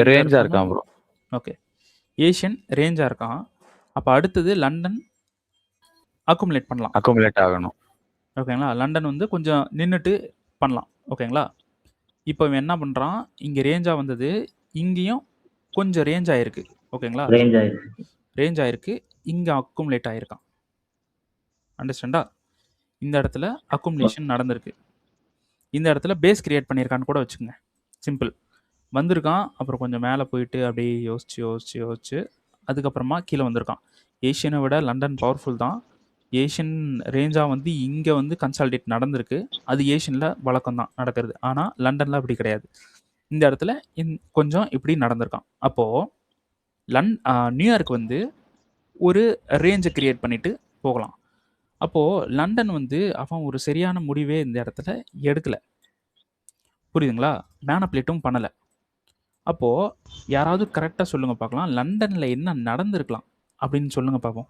ரேஞ்சா இருக்கான் ப்ரோ. ஓகே, ஏஷியன் ரேஞ்சாக இருக்கான். அப்போ அடுத்தது லண்டன் அக்குமுலேட் பண்ணலாம். அக்குமுலேட் ஆகணும். ஓகேங்களா? லண்டன் வந்து கொஞ்சம் நின்றுட்டு பண்ணலாம். ஓகேங்களா? இப்போ இவன் என்ன பண்ணுறான், இங்கே ரேஞ்சாக வந்தது, இங்கேயும் கொஞ்சம் ரேஞ்ச் ஆகிருக்கு. ஓகேங்களா? ரேஞ்ச் ஆகிருக்கு, இங்கே அக்குமுலேட் ஆகிருக்கான். அண்டர்ஸ்டாண்டா? இந்த இடத்துல அக்குமுலேஷன் நடந்திருக்கு. இந்த இடத்துல பேஸ் கிரியேட் பண்ணியிருக்கான்னு கூட வச்சுக்கோங்க. சிம்பிள். வந்திருக்கான், அப்புறம் கொஞ்சம் மேலே போயிட்டு அப்படியே யோசிச்சு அதுக்கப்புறமா கீழே வந்திருக்கான். ஏஷியனை விட லண்டன் பவர்ஃபுல் தான். ஏஷியன் ரேஞ்சாக வந்து இங்கே வந்து கன்சால்டேட் நடந்திருக்கு. அது ஏஷியனில் வழக்கம் தான் நடக்கிறது. ஆனால் லண்டனில் அப்படி கிடையாது. இந்த இடத்துல கொஞ்சம் இப்படி நடந்திருக்கான். அப்போது நியூயார்க் வந்து ஒரு ரேஞ்சை கிரியேட் பண்ணிட்டு போகலாம். அப்போது லண்டன் வந்து அவன் ஒரு சரியான முடிவே இந்த இடத்துல எடுக்கலை. புரியுதுங்களா? மேனப்ளேட்டும் பண்ணலை. அப்போது யாராவது கரெக்டாக சொல்லுங்கள் பார்க்கலாம், லண்டனில் என்ன நடந்திருக்கலாம் அப்படின்னு சொல்லுங்கள் பார்ப்போம்.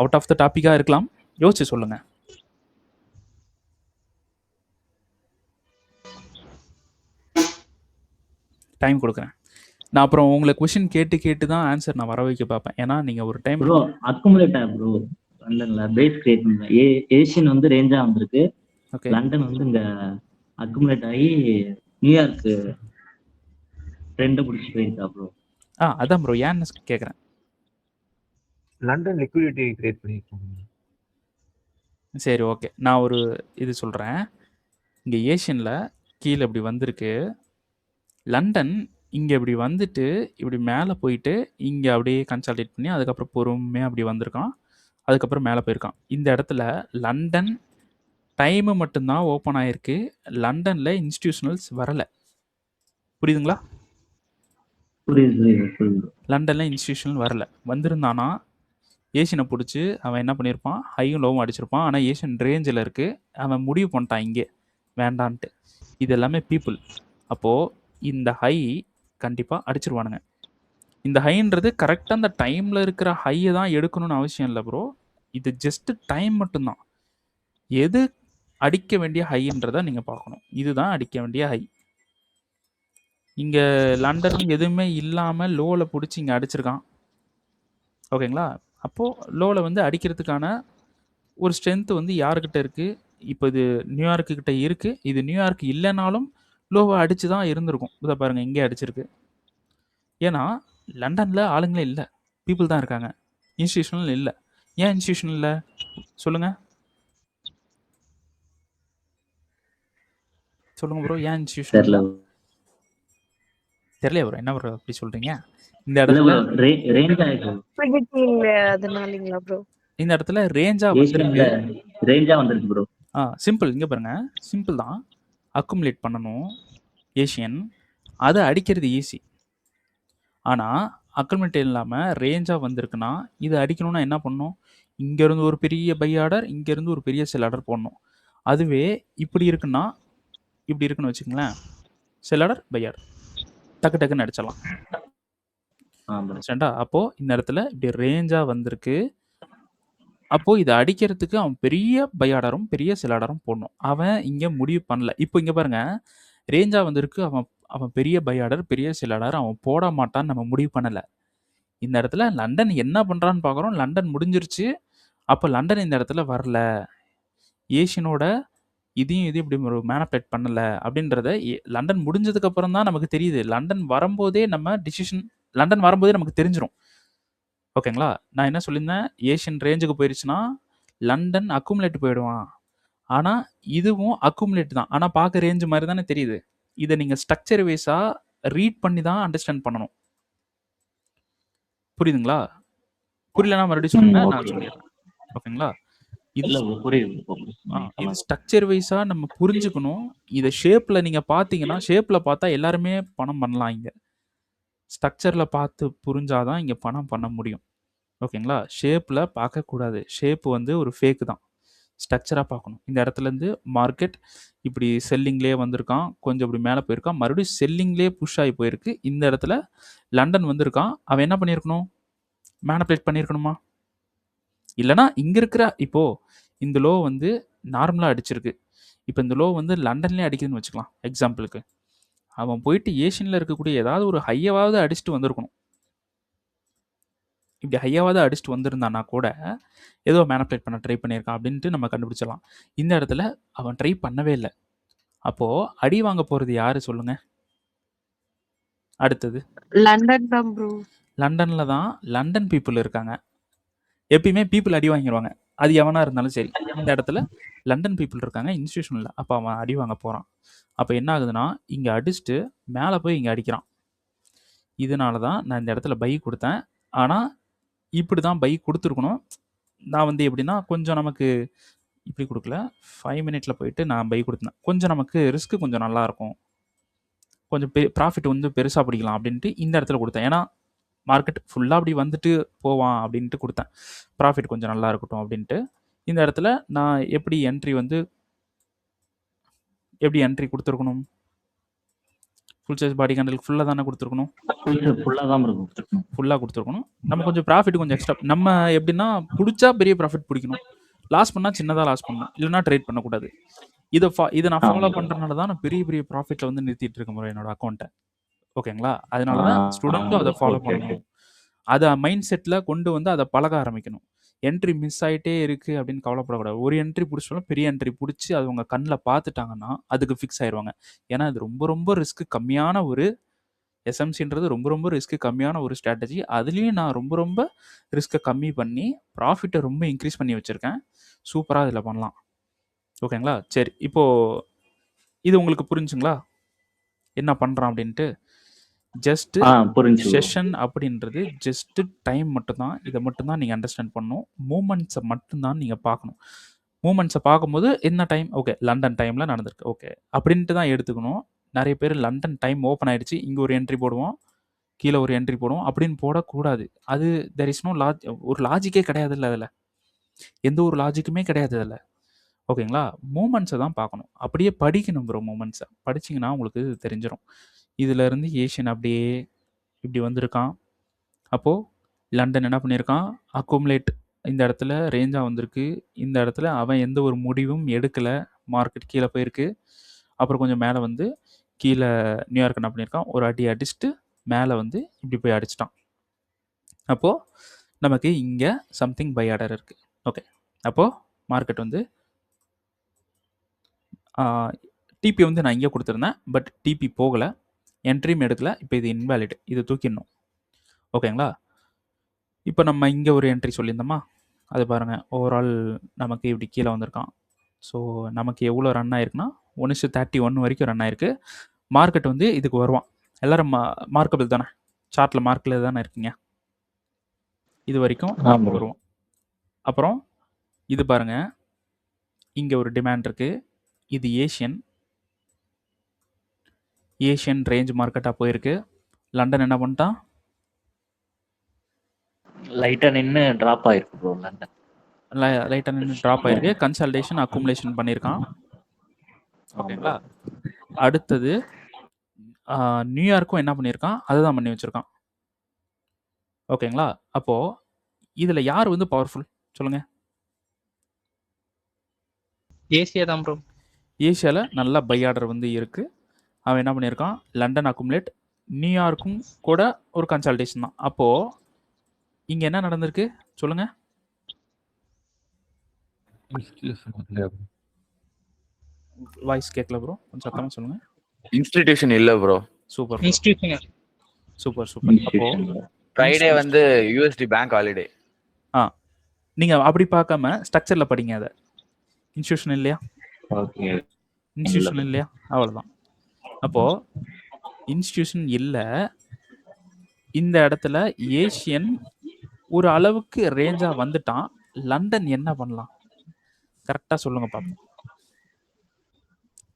அவுட் ஆஃப் த டாப்பிக்காக இருக்கலாம், யோசிச்சு சொல்லுங்கள். டைம் கொடுக்குறேன். நான் அப்புறம் உங்களை கொஷின் கேட்டு தான் ஆன்சர் நான் வர வைக்க பார்ப்பேன். ஏன்னா நீங்கள் ஒரு டைம் ப்ரோ அக்குமுலேட் ப்ரோ லண்டன்ல பேஸ் கிரியேட் பண்ணல. ஏஷியன் வந்து ரேஞ்சா வந்திருக்கு. ஓகே, லண்டன் வந்து இங்க அக்குமுலேட் ஆகி நியூயார்க் ட்ரெண்டை பிடிச்சி போயிருக்கா ப்ரோ. அதான் ப்ரோ ஏன்னு கேட்குறேன். லண்டன் லிக்விடிட்டி கிரியேட் பண்ணியிருக்காங்க. சரி, ஓகே, நான் ஒரு இது சொல்கிறேன். இங்கே ஏஷியனில் கீழே இப்படி வந்திருக்கு, லண்டன் இங்கே இப்படி வந்துட்டு இப்படி மேலே போயிட்டு இங்கே அப்படியே கன்சால்டேட் பண்ணி அதுக்கப்புறம் பொறுமையாக அப்படி வந்திருக்கான், அதுக்கப்புறம் மேலே போயிருக்கான். இந்த இடத்துல லண்டன் டைமு மட்டும்தான் ஓப்பன் ஆகிருக்கு, லண்டனில் இன்ஸ்டிடியூஷனல்ஸ் வரலை. புரியுதுங்களா? புரியுது. லண்டனில் இன்ஸ்டிடியூஷனல் வரலை. வந்திருந்தானா ஏஷியனை பிடிச்சி அவன் என்ன பண்ணியிருப்பான், ஹையும் லோவும் அடிச்சிருப்பான். ஆனால் ஏஷியன் ரேஞ்சில் இருக்குது, அவன் முடிவு பண்ணிட்டான் இங்கே வேண்டான்ட்டு. இது எல்லாமே பீப்புள். அப்போது இந்த ஹை கண்டிப்பாக அடிச்சிருவானுங்க. இந்த ஹைன்றது கரெக்டாக அந்த டைமில் இருக்கிற ஹையை தான் எடுக்கணும்னு அவசியம் இல்லை ப்ரோ. இது ஜஸ்ட்டு டைம் மட்டும்தான். எது அடிக்க வேண்டிய ஹைன்றதை நீங்கள் பார்க்கணும். இதுதான் அடிக்க வேண்டிய ஹை. இங்கே லண்டன் எதுவுமே இல்லாமல் லோவில் பிடிச்சி இங்கே அடிச்சிருக்கான். ஓகேங்களா? அப்போது லோவில் வந்து அடிக்கிறதுக்கான ஒரு ஸ்ட்ரென்த்து வந்து யாருக்கிட்ட இருக்குது? இப்போ இது நியூயார்க்கிட்ட இருக்குது. இது நியூயார்க் இல்லைனாலும் லோவை அடித்து தான் இருந்திருக்கும். இதை பாருங்கள், இங்கே அடிச்சிருக்கு. ஏன்னா லண்டனில் ஆளுங்களே இல்லை, பீப்புள் தான் இருக்காங்க, இன்ஸ்டிடியூஷனல் இல்லை. ஏன் இன்ஸ்டிடியூஷன் இல்லை சொல்லுங்கள் ப்ரோ, ஏன் இன்ஸ்டிடியூஷன் இல்லை? தெரியலையா ப்ரோ? என்ன ப்ரோ அப்படி சொல்றீங்க? இந்த இல்ல இடத்துல ப்ரோ, ரேஞ்ச் ஆயிருக்கு. லிக்விடிட்டி இல்ல அதனாலங்களா ப்ரோ? இந்த இடத்துல ரேஞ்சா வந்திருக்கு. ஏஷியன்ல ரேஞ்சா வந்திருக்கு ப்ரோ. சிம்பிள். இங்க பாருங்க, சிம்பிள் தான். அக்குமுலேட் பண்ணணும் ஏஷியன். அதை அடிக்கிறது ஈஸி. ஆனால் அக்குமுலேட் இல்லாமல் ரேஞ்சாக வந்திருக்குன்னா இது அடிக்கணும்னா என்ன பண்ணணும்? இங்கேருந்து ஒரு பெரிய பை ஆர்டர், இங்கேருந்து ஒரு பெரிய செல் ஆர்டர் போடணும். அதுவே இப்படி இருக்குன்னா, இப்படி இருக்குன்னு வச்சுக்கங்களேன், செல் ஆர்டர் பை ஆர்டர் டக்கு டக்குன்னு அடிச்சிடலாம். சரிண்டா? அப்போது இந்த இடத்துல இப்படி ரேஞ்சாக வந்திருக்கு. அப்போது இதை அடிக்கிறதுக்கு அவன் பெரிய பை ஆர்டரும் பெரிய செல் ஆர்டரும் போடணும். அவன் இங்கே முடிவு பண்ணல. இப்போ இங்கே பாருங்க, ரேஞ்சாக வந்திருக்கு. அவன் பெரிய பை ஆர்டர் பெரிய செல் ஆர்டர் அவன் போட மாட்டான்னு நம்ம முடிவு பண்ணலை. இந்த இடத்துல லண்டன் என்ன பண்ணுறான்னு பார்க்குறோம். லண்டன் முடிஞ்சிருச்சு. அப்போ லண்டன் இந்த இடத்துல வரல. ஏஷியனோட இதையும் இப்படி ஒரு மேனிபுலேட் பண்ணலை அப்படின்றத லண்டன் முடிஞ்சதுக்கு அப்புறம் தான் நமக்கு தெரியுது. லண்டன் வரும்போதே நமக்கு தெரிஞ்சிடும். ஓகேங்களா? நான் என்ன சொல்லியிருந்தேன், ஏஷியன் ரேஞ்சுக்கு போயிடுச்சுன்னா லண்டன் அக்குமுலேட் போயிடுவான். ஆனால் இதுவும் அக்குமுலேட் தான். ஆனால் பார்க்க ரேஞ்சு மாதிரி தானே தெரியுது. இதை நீங்கள் ஸ்ட்ரக்சர் வைஸாக ரீட் பண்ணி தான் அண்டர்ஸ்டாண்ட் பண்ணணும். புரியுதுங்களா? புரியலன்னா மறுபடியும் சொல்லுங்க, நான் சொல்லிடுறேன். ஓகேங்களா? இது ஸ்ட்ரக்சர் வைஸா நம்ம புரிஞ்சுக்கணும். இதை ஷேப்ல நீங்க பாத்தீங்கன்னா, ஷேப்ல பார்த்தா எல்லாருமே பணம் பண்ணலாம். இங்க ஸ்ட்ரக்சர்ல பார்த்து புரிஞ்சாதான் இங்க பணம் பண்ண முடியும். ஓகேங்களா? ஷேப்ல பார்க்கக்கூடாது. ஷேப் வந்து ஒரு ஃபேக்கு தான். ஸ்ட்ரக்சராக பார்க்கணும். இந்த இடத்துல இருந்து மார்க்கெட் இப்படி செல்லிங்லேயே வந்திருக்கான், கொஞ்சம் இப்படி மேலே போயிருக்கான், மறுபடியும் செல்லிங்லேயே புஷ் ஆகி போயிருக்கு. இந்த இடத்துல லண்டன் வந்திருக்கான். அவன் என்ன பண்ணியிருக்கணும்? மேனிபுலேட் பண்ணியிருக்கணுமா? இல்லைனா இங்கே இருக்கிற இப்போது இந்த லோ வந்து நார்மலாக அடிச்சிருக்கு. இப்போ இந்த லோ வந்து லண்டன்லேயே அடிக்குதுன்னு வச்சுக்கலாம் எக்ஸாம்பிளுக்கு. அவன் போயிட்டு ஏஷியனில் இருக்கக்கூடிய ஏதாவது ஒரு ஹையாவது அடிச்சுட்டு வந்திருக்கணும். இப்படி ஹையாவது அடிச்சுட்டு வந்திருந்தானா கூட ஏதோ மேனிபுலேட் பண்ண ட்ரை பண்ணியிருக்கான் அப்படின்ட்டு நம்ம கண்டுபிடிச்சிடலாம். இந்த இடத்துல அவன் ட்ரை பண்ணவே இல்லை. அப்போது அடி வாங்க போகிறது யாரு சொல்லுங்க? அடுத்தது லண்டன் தான் ப்ரோ. லண்டனில் தான் லண்டன் பீப்புள் இருக்காங்க. எப்பயுமே பீப்புள் அடி வாங்கிடுவாங்க, அது எவனா இருந்தாலும் சரி. இந்த இடத்துல லண்டன் பீப்புள் இருக்காங்க, இன்ஸ்டியூஷனில். அப்போ அவன் அடி வாங்க போகிறான். அப்போ என்ன ஆகுதுன்னா, இங்கே அடிச்சுட்டு மேலே போய் இங்கே அடிக்கிறான். இதனால தான் நான் இந்த இடத்துல பை கொடுத்தேன். ஆனால் இப்படி தான் பை கொடுத்துருக்கணும். நான் வந்து எப்படின்னா கொஞ்சம் நமக்கு இப்படி கொடுக்கல, 5 மினிட்ல போயிட்டு நான் பை கொடுத்தேன். கொஞ்சம் நமக்கு ரிஸ்க்கு கொஞ்சம் நல்லாயிருக்கும், கொஞ்சம் ப்ராஃபிட் வந்து பெருசாக பிடிக்கலாம் அப்படின்ட்டு இந்த இடத்துல கொடுத்தேன். ஏன்னா மார்க்கெட் ஃபுல்லாக அப்படி வந்துட்டு போவான் அப்படின்ட்டு கொடுத்தேன். ப்ராஃபிட் கொஞ்சம் நல்லா இருக்கட்டும் அப்படின்ட்டு இந்த இடத்துல நான் எப்படி என்ட்ரி கொடுத்துருக்கணும்? ஃபுல் சைஸ் பாடி கேண்டலுக்கு ஃபுல்லாக தானே கொடுத்துருக்கணும். ஃபுல்லாக கொடுத்துருக்கணும். நம்ம கொஞ்சம் ப்ராஃபிட் கொஞ்சம் எக்ஸ்ட்ரா. நம்ம எப்படின்னா பிடிச்சா பெரிய ப்ராஃபிட் பிடிக்கணும், லாஸ் பண்ணால் சின்னதாக லாஸ் பண்ணணும், இல்லைனா ட்ரேட் பண்ணக்கூடாது. இதை நான் ஃபாலோ பண்ணுறதுனால தான் நான் பெரிய பெரிய ப்ராஃபிட்டில் வந்து நிறுத்திட்டு இருக்க முடியும் என்னோட அக்கௌண்ட்டை. ஓகேங்களா? அதனால தான் ஸ்டூடெண்ட்டும் அதை ஃபாலோ பண்ணணும். அதை மைண்ட் செட்டில் கொண்டு வந்து அதை பழக ஆரம்பிக்கணும். என்ட்ரி மிஸ் ஆகிட்டே இருக்குது அப்படின்னு கவலைப்படக்கூடாது. ஒரு என்ட்ரி பிடிச்சாலும் பெரிய என்ட்ரி பிடிச்சி அது உங்கள் கண்ணில் பார்த்துட்டாங்கன்னா அதுக்கு ஃபிக்ஸ் ஆயிடுவாங்க. ஏன்னா அது ரொம்ப ரொம்ப ரிஸ்க்கு கம்மியான ஒரு எஸ்எம்சின்றது ரொம்ப ரொம்ப ரிஸ்க்கு கம்மியான ஒரு ஸ்ட்ராட்டஜி. அதுலேயும் நான் ரொம்ப ரொம்ப ரிஸ்க்கை கம்மி பண்ணி ப்ராஃபிட்டை ரொம்ப இன்க்ரீஸ் பண்ணி வச்சுருக்கேன். சூப்பராக இதில் பண்ணலாம். ஓகேங்களா? சரி, இப்போது இது உங்களுக்கு புரிஞ்சுங்களா என்ன பண்ணுறான் அப்படின்ட்டு? ஜஸ்ட்டு செஷன் அப்படின்றது ஜஸ்ட்டு டைம் மட்டும்தான். இதை மட்டும்தான் நீங்கள் அண்டர்ஸ்டாண்ட் பண்ணணும். மூமெண்ட்ஸை மட்டும்தான் நீங்கள் பார்க்கணும். மூமெண்ட்ஸை பார்க்கும்போது என்ன டைம், ஓகே லண்டன் டைமில் நடந்திருக்கு, ஓகே அப்படின்ட்டு தான் எடுத்துக்கணும். நிறைய பேர் லண்டன் டைம் ஓப்பன் ஆகிடுச்சு, இங்கே ஒரு என்ட்ரி போடுவோம், கீழே ஒரு என்ட்ரி போடுவோம் அப்படின்னு போடக்கூடாது. அது தெர் இஸ் நோ ஒரு லாஜிக்கே கிடையாது. இல்லை அதில் எந்த ஒரு லாஜிக்குமே கிடையாது அதில். ஓகேங்களா? மூமெண்ட்ஸை தான் பார்க்கணும். அப்படியே படிக்கணும் ப்ரோ. மூமெண்ட்ஸை படிச்சிங்கன்னா உங்களுக்கு தெரிஞ்சிடும். இதிலேருந்து ஏஷியன் அப்படியே இப்படி வந்திருக்கான். அப்போது லண்டன் என்ன பண்ணியிருக்கான்? அக்குமுலேட் இந்த இடத்துல ரேஞ்சாக வந்திருக்கு. இந்த இடத்துல அவன் எந்த ஒரு முடிவும் எடுக்கலை. மார்க்கெட் கீழே போயிருக்கு. அப்புறம் கொஞ்சம் மேலே வந்து கீழே நியூயார்க் என்ன பண்ணியிருக்கான்? ஒரு அடி அடிச்சுட்டு மேலே வந்து இப்படி போய் அடிச்சிட்டான். அப்போது நமக்கு இங்கே சம்திங் பை ஆர்டர் இருக்குது. ஓகே, அப்போது மார்க்கெட் வந்து டிபி வந்து நான் இங்கே கொடுத்துருந்தேன், பட் டிபி போகலை, என்ட்ரியும் எடுக்கலை. இப்போ இது இன்வேலிட், இது தூக்கிடணும். ஓகேங்களா? இப்போ நம்ம இங்கே ஒரு என்ட்ரி சொல்லியிருந்தோமா, அது பாருங்கள். ஓவரால் நமக்கு இப்படி கீழே வந்திருக்கான். ஸோ நமக்கு எவ்வளோ ரன் ஆயிருக்குன்னா 1:31 வரைக்கும் ரன் ஆயிருக்கு. மார்க்கெட் வந்து இதுக்கு வருவான். எல்லாரும் மார்க்கபிள் தானே, சார்ட்டில் மார்க்கில் தானே இருக்கீங்க. இது வரைக்கும் நம்ம வருவோம். அப்புறம் இது பாருங்க, இங்கே ஒரு டிமாண்ட் இருக்குது. இது ஏஷியன் ரேஞ்ச் மார்க்கெட்டாக போயிருக்கு. லண்டன் என்ன பண்ணிட்டான், லைட்டா நின்னு டிராப் ஆயிருக்கு ப்ரோ. லண்டன் லைட்டாக நின்று ட்ராப் ஆயிருக்கு. கன்சல்டேஷன் அக்குமுலேஷன் பண்ணியிருக்கான். ஓகேங்களா. அடுத்தது நியூயார்க்கும் என்ன பண்ணியிருக்கான், அதுதான் பண்ணி வச்சுருக்கான். ஓகேங்களா. அப்போது இதில் யார் வந்து பவர்ஃபுல் சொல்லுங்கள்? ஏசியா தான் ப்ரோ. ஏஷியாவில் நல்ல பை ஆர்டர் வந்து இருக்குது. அவன் என்ன பண்ணியிருக்கான், லண்டன் அக்குமுலேட், நியூயார்க்கும் கூட ஒரு கன்சல்டேஷன் தான். அப்போது இங்கே என்ன நடந்திருக்கு சொல்லுங்கள்? வாய்ஸ் கேட்கல ப்ரோ, கொஞ்சம் சத்தமாக சொல்லுங்கள். இன்ஸ்டிடியூஷன் இல்ல bro. Super institution super super. அப்போது ஃப்ரைடே வந்து யூஎஸ்டி பேங்க் ஹாலிடே. நீங்கள் அப்படி பார்க்காம ஸ்ட்ரக்சரில் படிங்க. அதை இன்ஸ்டியூஷன் இல்லையா, ஓகே இன்ஸ்டியூஷன் இல்லையா, அவ்வளோதான். அப்போது இன்ஸ்டியூஷன் இல்லை, இந்த இடத்துல ஏஷியன் ஒரு அளவுக்கு ரேஞ்சாக வந்துட்டான். லண்டன் என்ன பண்ணலாம் கரெக்டாக சொல்லுங்க பார்ப்போம்.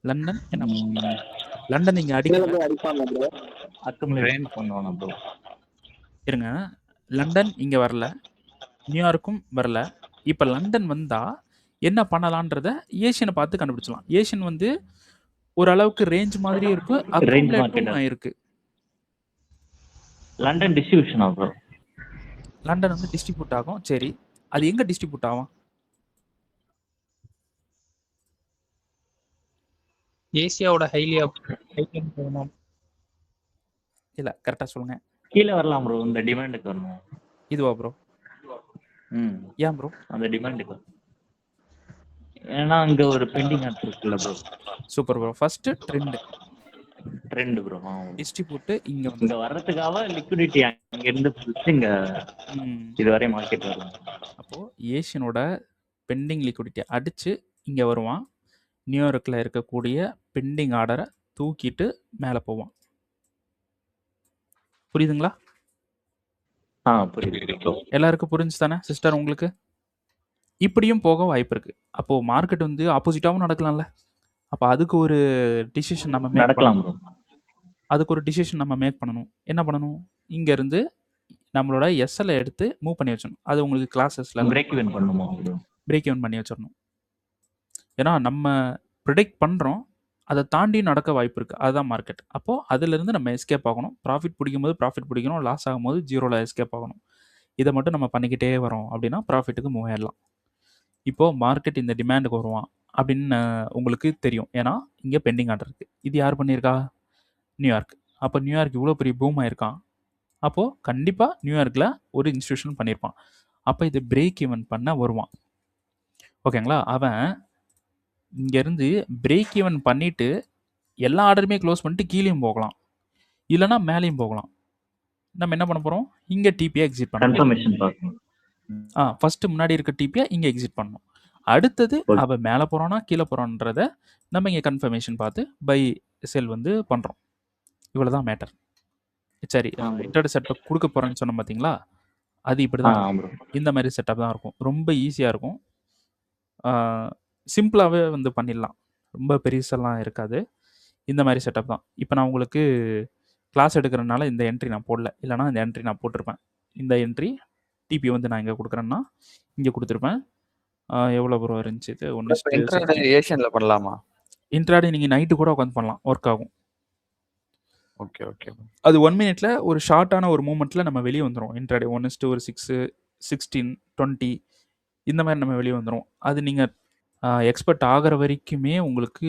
லண்டன் என்ன பண்ணலாம்? லண்டன் இங்கே அடிக்கல, அடிப்பாங்க ப்ரோ. அக்குமுலேட் பண்ணுவாங்க ப்ரோ. இருங்க. லண்டன் இங்கே வரல, நியூயார்க்கும் வரல. இப்போ லண்டன் வந்தால் என்ன பண்ணலான்றத ஏஷியனை பார்த்து கண்டுபிடிச்சலாம். ஏஷியன் வந்து ஓரளவுக்கு ரேஞ்ச் மாதிரி இருக்கு, அக்குமுலேட்டும் ஆயிருக்கு. London distribution bro. லண்டன் வந்து டிஸ்ட்ரிபியூட் ஆகும். சரி, அது எங்கே டிஸ்ட்ரிபியூட் ஆகும்? ஏசியாவோட ஹைலியா இல்லை, கரெக்டாக சொல்லுங்க. கீழே வரலாம் ப்ரோ, இந்த டிமாண்டுக்கு வரணும். இதுவா ப்ரோ? ஏன் ப்ரோ அந்த டிமாண்டுக்கு? ஏன்னா அங்க ஒரு பெண்டிங் ஆர்டர் இருக்குல்ல bro. Super bro. First trend bro. Distribute இங்க இங்க வர்றதுக்காக லிக்விடிட்டி அங்க இருந்து இங்க இதுவரை மார்க்கெட் வரும். அப்போ ஏஷியனோட பெண்டிங் லிக்விடிட்டி அடிச்சு இங்க வருவான். நியூயார்க்ல இருக்கக்கூடிய பெண்டிங் ஆர்டரை தூக்கிட்டு மேலே போவான். புரியுதுங்களா? புரியுது. எல்லாருக்கும் புரிஞ்சு தானே சிஸ்டர் உங்களுக்கு? இப்படியும் போக வாய்ப்பு இருக்கு. அப்போ மார்க்கெட் வந்து ஆப்போசிட்டாவும் நடக்கலாம்ல. அப்போ அதுக்கு ஒரு டிசிஷன் நம்ம மேக் பண்ணணும். அதுக்கு ஒரு டிசிஷன் நம்ம மேக் பண்ணணும். என்ன பண்ணணும்? இங்க இருந்து நம்மளோட எஸ்எல் எடுத்து மூவ் பண்ணி வச்சிடணும். அது உங்களுக்கு கிளாஸஸ்ல பிரேக் ஈவன் பண்ணுமா? பிரேக் ஈவன் பண்ணி வச்சிடணும். ஏன்னா நம்ம ப்ரிடிக்ட் பண்றோம், அதை தாண்டி நடக்க வாய்ப்பு இருக்கு. அதுதான் மார்க்கெட். அப்போ அதுல இருந்து நம்ம எஸ்கேப் ஆகணும். ப்ராஃபிட் பிடிக்கும் போது ப்ராஃபிட் பிடிக்கணும், லாஸ் ஆகும்போது ஜீரோல எஸ்கேப் ஆகணும். இதை மட்டும் நம்ம பண்ணிக்கிட்டே வரோம் அப்படின்னா ப்ராஃபிட்டுக்கு மூவ் ஆயிடலாம். இப்போ மார்க்கெட் இந்த டிமாண்டுக்கு வருவான் அப்படின்னு உங்களுக்கு தெரியும். ஏன்னா இங்கே பெண்டிங் ஆர்டர் இருக்குது. இது யார் பண்ணியிருக்கா? நியூயார்க். அப்போ நியூயார்க் இவ்வளோ பெரிய பூம் ஆயிருக்கான். அப்போது கண்டிப்பாக நியூயார்க்கில் ஒரு இன்ஸ்டியூஷன் பண்ணியிருப்பான். அப்போ இது பிரேக் ஈவன் பண்ண வருவான். ஓகேங்களா? அவன் இங்கேருந்து பிரேக் ஈவன் பண்ணிவிட்டு எல்லா ஆர்டருமே க்ளோஸ் பண்ணிட்டு கீழேயும் போகலாம், இல்லைனா மேலேயும் போகலாம். நம்ம என்ன பண்ண போகிறோம்? இங்கே டிபியை எக்ஸிட் பண்ணணும். ஃபர்ஸ்ட் முன்னாடி இருக்க டிபியை இங்கே எக்ஸிட் பண்ணணும். அடுத்தது அவன் மேலே போகிறானா கீழே போகிறான்றத நம்ம இங்கே கன்ஃபர்மேஷன் பார்த்து பை செல் வந்து பண்ணுறோம். இவ்வளோ தான் மேட்டர். சரி, இன்டர்டே செட்டப் கொடுக்க போகிறேன்னு சொன்னோம் பார்த்தீங்களா? அது இப்படி தான், இந்த மாதிரி செட்டப் தான் இருக்கும். ரொம்ப ஈஸியாக இருக்கும், சிம்பிளாகவே வந்து பண்ணிடலாம். ரொம்ப பெருசெல்லாம் இருக்காது. இந்த மாதிரி செட்டப் தான். இப்போ நான் உங்களுக்கு கிளாஸ் எடுக்கிறதுனால இந்த என்ட்ரி நான் போடல, இல்லைனா இந்த என்ட்ரி நான் போட்டிருப்பேன். இந்த என்ட்ரி டிபி வந்து நான் இங்கே கொடுக்குறேன்னா இங்கே கொடுத்துருப்பேன். எவ்வளோ ப்ரோ இருந்துச்சு இது? ஏஷியன்ல பண்ணலாமா? இன்ட்ராடே நீங்கள் நைட்டு கூட உட்காந்து பண்ணலாம், ஒர்க் ஆகும். Okay okay. அது 1 மினிட்ல ஒரு ஷார்ட்டான ஒரு மூமெண்ட்டில் நம்ம வெளியே வந்துடும். இன்ட்ராடே 1:6, 16, 20 இந்த மாதிரி நம்ம வெளியே வந்துடும். அது நீங்கள் எக்ஸ்பர்ட் ஆகிற வரைக்குமே உங்களுக்கு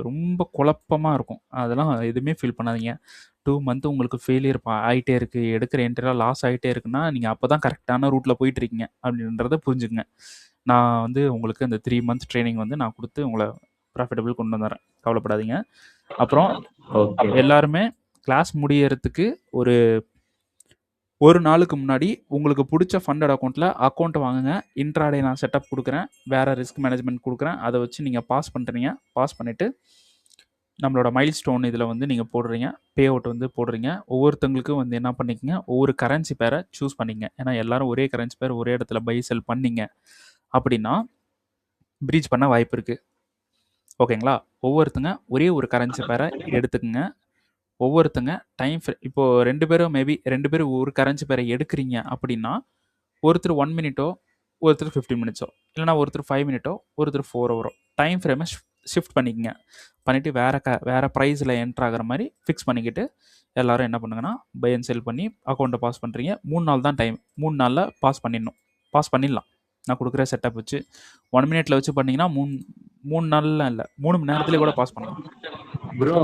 ரொம்ப குழப்பமாக இருக்கும். அதெல்லாம் எதுவுமே ஃபீல் பண்ணாதீங்க. 2 மந்த் உங்களுக்கு ஃபெயிலியர் ஆகிட்டே இருக்குது, எடுக்கிற என்ட்ரிலாம் லாஸ் ஆகிட்டே இருக்குன்னா நீங்கள் அப்போ தான் கரெக்டான ரூட்டில் போயிட்டுருக்கீங்க அப்படின்றத புரிஞ்சுக்குங்க. நான் வந்து உங்களுக்கு அந்த 3 மந்த் ட்ரைனிங் வந்து நான் கொடுத்து உங்களை ப்ராஃபிட்டபிள் கொண்டு வந்துடுறேன், கவலைப்படாதீங்க. அப்புறம் எல்லாருமே கிளாஸ் முடியறதுக்கு ஒரு நாளுக்கு முன்னாடி உங்களுக்கு பிடிச்ச ஃபண்டட் அக்கௌண்ட்டை வாங்குங்க. இன்ட்ராடே நான் செட்டப் கொடுக்குறேன், வேறு ரிஸ்க் மேனேஜ்மெண்ட் கொடுக்குறேன். அதை வச்சு நீங்கள் பாஸ் பண்ணுறீங்க. பாஸ் பண்ணிவிட்டு நம்மளோட மைல்ஸ்டோன் இதில் வந்து நீங்கள் போடுறீங்க, பே அவுட் வந்து போடுறீங்க. ஒவ்வொருத்தங்களுக்கும் வந்து என்ன பண்ணிக்கங்க, ஒவ்வொரு கரன்சி பேரை சூஸ் பண்ணிங்க. ஏன்னா எல்லாரும் ஒரே கரன்சி பேர் ஒரே இடத்துல பை செல் பண்ணீங்க அப்படின்னா ப்ரீச் பண்ண வாய்ப்பு இருக்குது. ஓகேங்களா? ஒவ்வொருத்தங்க ஒரே ஒரு கரன்சி பேரை எடுத்துக்கங்க. ஒவ்வொருத்தங்க இப்போது 2 பேரும் மேபி 2 பேரும் ஒரு கரன்சி பேரை எடுக்கிறீங்க அப்படின்னா ஒருத்தர் 1 மினிட்டோ ஒருத்தர் 15 மினிட்ஸோ இல்லைனா ஒருத்தர் 5 மினிட்டோ ஒருத்தர் 4 ஹவரோ டைம் ஃப்ரேமை ஷிஃப்ட் பண்ணிக்கங்க. பண்ணிவிட்டு வேறு ப்ரைஸில் என்ட்ரு ஆகிற மாதிரி ஃபிக்ஸ் பண்ணிக்கிட்டு எல்லோரும் என்ன பண்ணுங்கன்னா பை அண்ட் செல் பண்ணி அக்கௌண்ட்டை பாஸ் பண்ணுறீங்க. 3 நாள் தான் டைம். 3 நாளில் பாஸ் பண்ணிடலாம். நான் கொடுக்குற செட்டப் வச்சு 1 மினிட்ல வச்சு பண்ணிங்கன்னா 3 நாள்லாம் இல்லை, 3 மணி நேரத்துலேயே கூட பாஸ் பண்ணலாம். ப்ரோ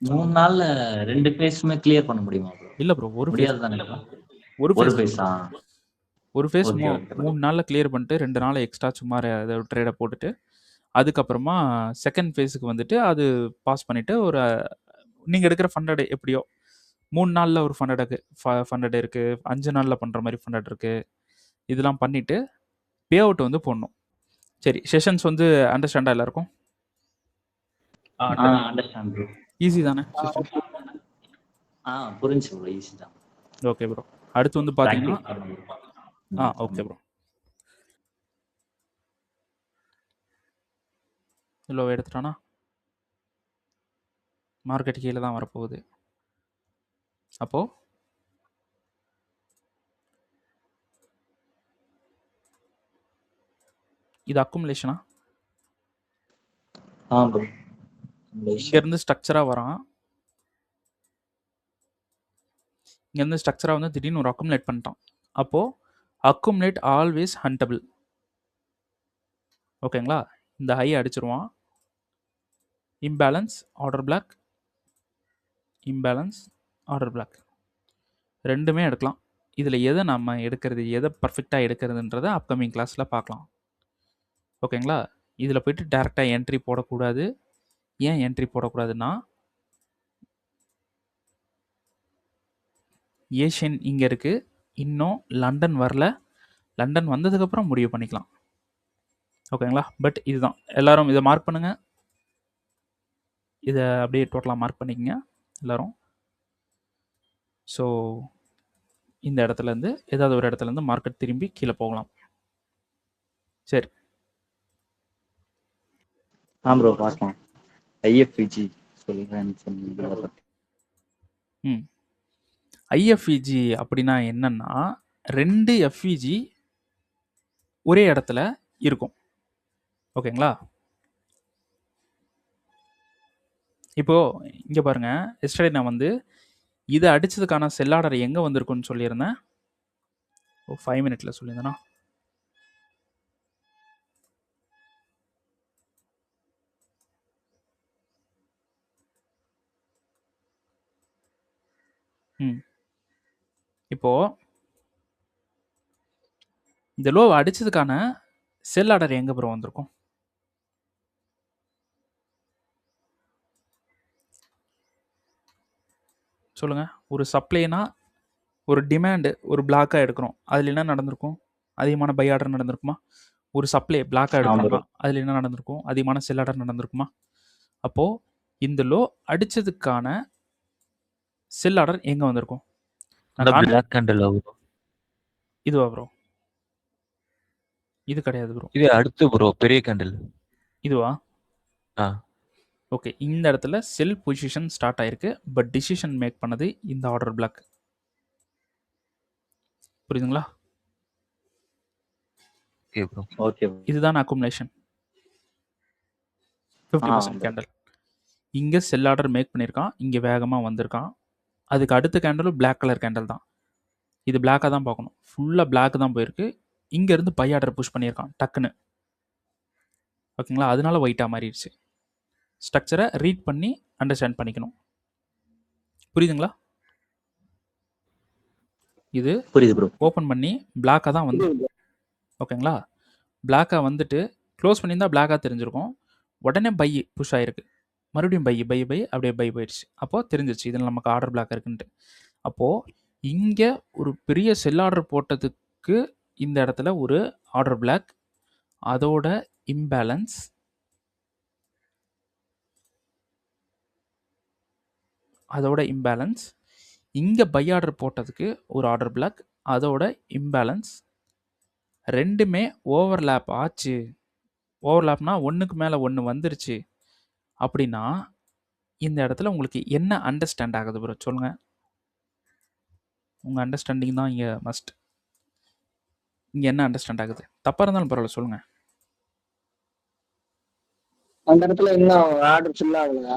3 நாள்ல 2 ஃபேஸுமே கிளியர் பண்ண முடியுமா ப்ரோ? இல்லை ப்ரோ, ஒரு முடியாது தானே? ஒரு ஒரு ஃபேஸ் ஃபேஸா? ஒரு ஃபேஸ் ஓகே ஓகே 3 நாளில் கிளியர் பண்ணிட்டு 2 நாள் எக்ஸ்ட்ரா சும்மா ட்ரேடை போட்டுட்டு அதுக்கப்புறமா செகண்ட் ஃபேஸுக்கு வந்துட்டு அது பாஸ் பண்ணிவிட்டு ஒரு நீங்கள் எடுக்கிற ஃபண்டட் எப்படியோ 3 நாளில் ஒரு ஃபண்டட் இருக்குது, 5 நாளில் பண்ணுற மாதிரி ஃபண்டட் இருக்குது. இதெல்லாம் பண்ணிவிட்டு பே அவுட் வந்து போடணும். சரி, செஷன்ஸ் வந்து அண்டர்ஸ்டாண்டாக எல்லாருக்கும்? Understand bro. ஈஸி தானே செஷன்? புரிஞ்சு ப்ரோ, ஈஸி தான். Okay bro. அடுத்து வந்து பார்த்தீங்கன்னா ஓகே ப்ரோ. லோ எடுத்துட்டானா? மார்க்கெட் கீழே தான் வரப்போகுது. அப்போது இது அக்குமுலேஷனா? ப்ரோ. இங்கேருந்து ஸ்ட்ரக்சராக வரான். இங்கேருந்து ஸ்ட்ரக்சராக வந்து திடீர்னு ஒரு அக்குமுலேட் பண்ணிட்டான். அப்போது அக்குமுலேட் ஆல்வேஸ் ஹண்டபிள். ஓகேங்களா? இந்த ஹை அடிச்சிருவான். Imbalance order block, imbalance order block ரெண்டுமே எடுக்கலாம். இதில் எதை நம்ம எடுக்கிறது, எதை பர்ஃபெக்டாக எடுக்கிறதுன்றதை அப்கமிங் கிளாஸில் பார்க்கலாம். ஓகேங்களா? இதில் போய்ட்டு டேரெக்டாக என்ட்ரி போடக்கூடாது. ஏன் என்ட்ரி போடக்கூடாதுன்னா ஏஷியன் இங்கே இருக்குது, இன்னும் லண்டன் வரல. லண்டன் வந்ததுக்கப்புறம் முடிவு பண்ணிக்கலாம். ஓகேங்களா? பட் இதுதான், எல்லோரும் இதை மார்க் பண்ணுங்கள். இதை அப்படியே டோட்டலாக மார்க் பண்ணிக்கங்க எல்லோரும். ஸோ இந்த இடத்துலேருந்து ஏதாவது ஒரு இடத்துலேருந்து மார்க்கெட் திரும்பி கீழே போகலாம். சரி. ப்ரோ பார்க்கலாம். ஐஎஃப்இஜி சொல்லுங்கன்னு சொன்னீங்க. ஐஎஃப்இஜி அப்படின்னா என்னன்னா 2 எஃப்இஜி ஒரே இடத்துல இருக்கும். ஓகேங்களா? இப்போது இங்கே பாருங்கள், எஸ்டர்டே நான் வந்து இதை அடித்ததுக்கான செல் ஆர்டர் எங்கே வந்திருக்குன்னு சொல்லியிருந்தேன். 5 மினிட்ல சொல்லியிருந்தேன்னா இப்போது இந்த லோவை அடித்ததுக்கான செல் ஆர்டர் எங்கே ப்ரோ வந்திருக்கும்? சொல்லுங்கள். ஒரு சப்ளைனா ஒரு டிமாண்டு ஒரு பிளாக்காக எடுக்கிறோம், அதில் என்ன நடந்திருக்கும்? அதிகமான பை ஆர்டர் நடந்திருக்குமா? ஒரு சப்ளை பிளாக்காக எடுக்கிறோம்னா அதில் என்ன நடந்திருக்கும்? அதிகமான செல் ஆர்டர் நடந்திருக்குமா? அப்போது இந்த லோ அடித்ததுக்கான செல் ஆர்டர் எங்கே வந்திருக்கும்? இதுவா ப்ரோ? இது கிடையாது ப்ரோ. இது அடுத்து ப்ரோ, பெரிய கேண்டில். இதுவா? ஓகே. இந்த இடத்துல செல் பொசிஷன் ஸ்டார்ட் ஆயிருக்கு, பட் டிசிஷன் மேக் பண்ணது இந்த ஆர்டர் பிளாக். புரியுதுங்களா? ஓகே. இதுதான் அக்குமுலேஷன். 50% கேண்டில். இங்கே செல் ஆர்டர் மேக் பண்ணியிருக்கான், இங்கே வேகமாக வந்திருக்கான். அதுக்கு அடுத்த கேண்டலும் பிளாக் கலர் கேண்டல் தான். இது பிளாக்காக தான் பார்க்கணும், ஃபுல்லாக பிளாக் தான் போயிருக்கு. இங்கேருந்து பை ஆர்டர் புஷ் பண்ணியிருக்கான் டக்குன்னு. ஓகேங்களா? அதனால ஒயிட்டாக மாறிடுச்சு. ஸ்ட்ரக்சரை ரீட் பண்ணி அண்டர்ஸ்டாண்ட் பண்ணிக்கணும். புரியுதுங்களா? இது புரியுது ப்ரோ. ஓப்பன் பண்ணி பிளாக்காக தான் வந்து, ஓகேங்களா? பிளாக்காக வந்துட்டு க்ளோஸ் பண்ணியிருந்தால் பிளாக்காக தெரிஞ்சிருக்கும். உடனே பை புஷ் ஆகிருக்கு, மறுபடியும் பை அப்படியே பை போயிடுச்சு. அப்போது தெரிஞ்சிருச்சு இதில் நமக்கு ஆர்டர் பிளாக் இருக்குன்ட்டு. அப்போது இங்கே ஒரு பெரிய செல் ஆர்டர் போட்டதுக்கு இந்த இடத்துல ஒரு ஆர்டர் பிளாக், அதோட இம்பேலன்ஸ், அதோட இம்பேலன்ஸ், இங்கே பை ஆர்டர் போட்டதுக்கு ஒரு ஆர்டர் பிளாக், அதோட இம்பேலன்ஸ், ரெண்டுமே ஓவர்லேப் ஆச்சு. ஓவர்லேப்னா ஒன்றுக்கு மேலே ஒன்று வந்துருச்சு அப்படின்னா இந்த இடத்துல உங்களுக்கு என்ன அண்டர்ஸ்டாண்ட் ஆகுது ப்ரோ சொல்லுங்கள். உங்கள் அண்டர்ஸ்டாண்டிங் தான் இங்கே மஸ்ட். இங்கே என்ன அண்டர்ஸ்டாண்ட் ஆகுது? தப்பாக இருந்தாலும் பரவாயில்ல சொல்லுங்கள். அந்த இடத்துல இன்னும் ஆர்டர் ஃபில் ஆகலையா?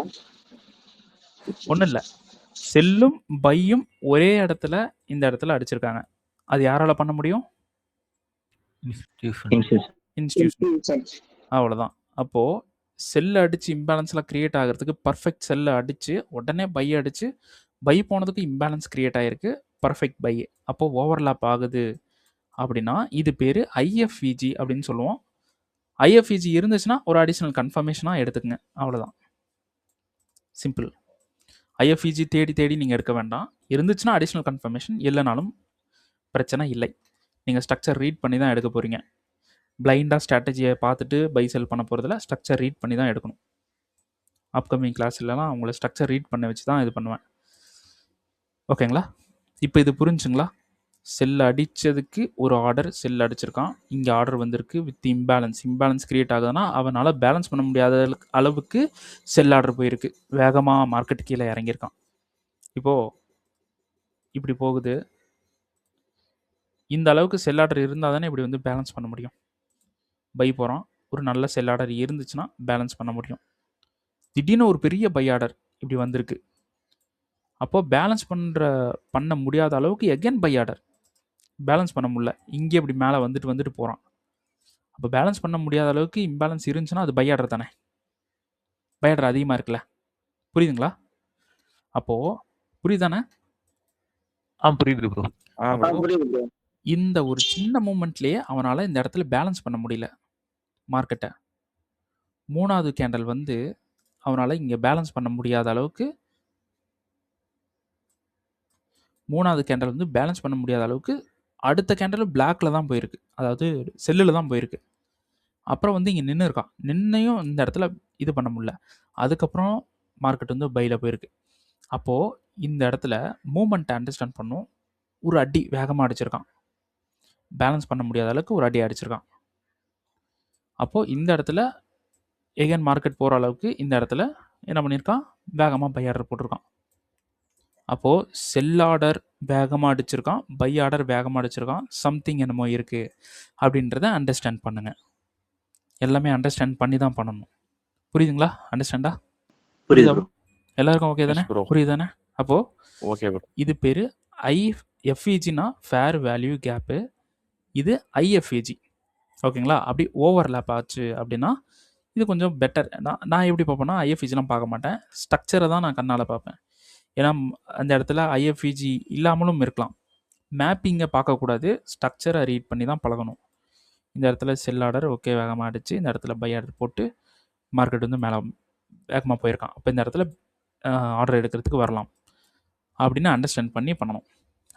ஒன்றும் இல்லை, செல்லும் பையும் ஒரே இடத்துல இந்த இடத்துல அடிச்சிருக்காங்க. அது யாரால பண்ண முடியும்? இன்ஸ்டிடியூஷன். அவ்வளோதான். அப்போது செல்லை அடித்து இம்பேலன்ஸ்லாம் க்ரியேட் ஆகிறதுக்கு பர்ஃபெக்ட் செல்லை அடித்து உடனே பை அடித்து பை போனதுக்கு இம்பேலன்ஸ் க்ரியேட் ஆகிருக்கு, பர்ஃபெக்ட் பை. அப்போது ஓவர்லாப் ஆகுது அப்படின்னா இது பேர் ஐஎஃப்இஜி அப்படின்னு சொல்லுவோம். ஐஎஃப்இஜி இருந்துச்சுன்னா ஒரு அடிஷ்னல் கன்ஃபர்மேஷனாக எடுத்துக்கங்க, அவ்வளோதான். சிம்பிள். ஐஎஃப்இஜி தேடி தேடி நீங்கள் எடுக்க வேண்டாம். இருந்துச்சுன்னா அடிஷ்னல் கன்ஃபர்மேஷன், இல்லைனாலும் பிரச்சனை இல்லை. நீங்கள் ஸ்ட்ரக்சர் ரீட் பண்ணி தான் எடுக்க போகிறீங்க. பிளைண்டாக ஸ்ட்ராட்டஜியை பார்த்துட்டு பை செல் பண்ண போகிறதுல ஸ்ட்ரக்சர் ரீட் பண்ணி தான் எடுக்கணும். அப்கமிங் கிளாஸ்லலாம் உங்களை ஸ்ட்ரக்சர் ரீட் பண்ண வச்சு தான் இது பண்ணுவேன். ஓகேங்களா? இப்போ இது புரிஞ்சுங்களா? செல் அடித்ததுக்கு ஒரு ஆர்டர் செல் அடிச்சிருக்கான், இங்கே ஆர்டர் வந்திருக்கு வித் இம்பேலன்ஸ். இம்பேலன்ஸ் க்ரியேட் ஆகுதுன்னா அவனால் பேலன்ஸ் பண்ண முடியாத அளவுக்கு செல் ஆர்டர் போயிருக்கு, வேகமாக மார்க்கெட் கீழே இறங்கியிருக்கான். இப்போது இப்படி போகுது, இந்த அளவுக்கு செல் ஆர்டர் இருந்தால் தானே இப்படி வந்து பேலன்ஸ் பண்ண முடியும். பை போகிறோம், ஒரு நல்ல செல் ஆர்டர் இருந்துச்சுன்னா பேலன்ஸ் பண்ண முடியும். திடீர்னு ஒரு பெரிய பை ஆர்டர் இப்படி வந்திருக்கு, அப்போது பேலன்ஸ் பண்ண முடியாத அளவுக்கு எகென் பை ஆர்டர், பேலன்ஸ் பண்ண முடியல, இங்கே இப்படி மேலே வந்துட்டு போகிறான். அப்போ பேலன்ஸ் பண்ண முடியாத அளவுக்கு இம்பேலன்ஸ் இருந்துச்சுன்னா அது பை ஆர்டர் தானே. பை ஆர்டர் அதிகமாக இருக்குல்ல, புரியுதுங்களா? அப்போது புரியுதானே? புரியுது ப்ரோ. புரியுது. இந்த ஒரு சின்ன மூமெண்ட்லேயே அவனால் இந்த இடத்துல பேலன்ஸ் பண்ண முடியல மார்க்கெட்டை. மூணாவது கேண்டல் வந்து அவனால் இங்கே பேலன்ஸ் பண்ண முடியாத அளவுக்கு, மூணாவது கேண்டல் வந்து பேலன்ஸ் பண்ண முடியாத அளவுக்கு அடுத்த கேண்டல் பிளாக்ல தான் போயிருக்கு, அதாவது செல்லில் தான் போயிருக்கு. அப்புறம் வந்து இங்கே நின்று இருக்கான், நின்னையும் இந்த இடத்துல இது பண்ண முடியல. அதுக்கப்புறம் மார்க்கெட் வந்து பையில் போயிருக்கு. அப்போது இந்த இடத்துல மூமெண்ட்டை அண்டர்ஸ்டாண்ட் பண்ணும். ஒரு அடி வேகமாக அடிச்சிருக்கான், பேலன்ஸ் பண்ண முடியாத அளவுக்கு ஒரு அடி அடிச்சிருக்கான். அப்போது இந்த இடத்துல எகன் மார்க்கெட் போகிற அளவுக்கு இந்த இடத்துல என்ன பண்ணியிருக்கான், வேகமாக பை ஆர்டர் போட்டிருக்கான். அப்போது செல் ஆர்டர் வேகமாக அடிச்சிருக்கான், பை ஆர்டர் வேகமாக அடிச்சிருக்கான், சம்திங் என்னமோ இருக்குது அப்படின்றத அண்டர்ஸ்டாண்ட் பண்ணுங்கள். எல்லாமே அண்டர்ஸ்டாண்ட் பண்ணி தான் பண்ணணும். புரியுதுங்களா? அண்டர்ஸ்டாண்டா? புரியுதா? எல்லாருக்கும் ஓகே தானே? புரியுதானே? அப்போது ஓகே ப்ரோ. இது பேர் ஐஎஃப்இஜினா ஃபேர் வேல்யூ கேப்பு, இது ஐஎஃப்இஜி. ஓகேங்களா? அப்படி ஓவர்லேப் ஆச்சு அப்படின்னா இது கொஞ்சம் பெட்டர். நான் எப்படி பார்ப்பேன்னா ஐஎஃப்இஜிலாம் பார்க்க மாட்டேன், ஸ்ட்ரக்சரை தான் நான் கண்ணால் பார்ப்பேன். ஏன்னா அந்த இடத்துல ஐஎஃப்இஜி இல்லாமலும் இருக்கலாம். மேப்பிங்கை பார்க்கக்கூடாது, ஸ்ட்ரக்சரை ரீட் பண்ணி தான் பழகணும். இந்த இடத்துல செல் ஆர்டர் ஓகே வேகமாக அடிச்சு இந்த இடத்துல பை ஆர்டர் போட்டு மார்க்கெட் வந்து மேலே வேகமாக போயிருக்கான். அப்போ இந்த இடத்துல ஆர்டர் எடுக்கிறதுக்கு வரலாம் அப்படின்னு அண்டர்ஸ்டாண்ட் பண்ணி பண்ணணும்.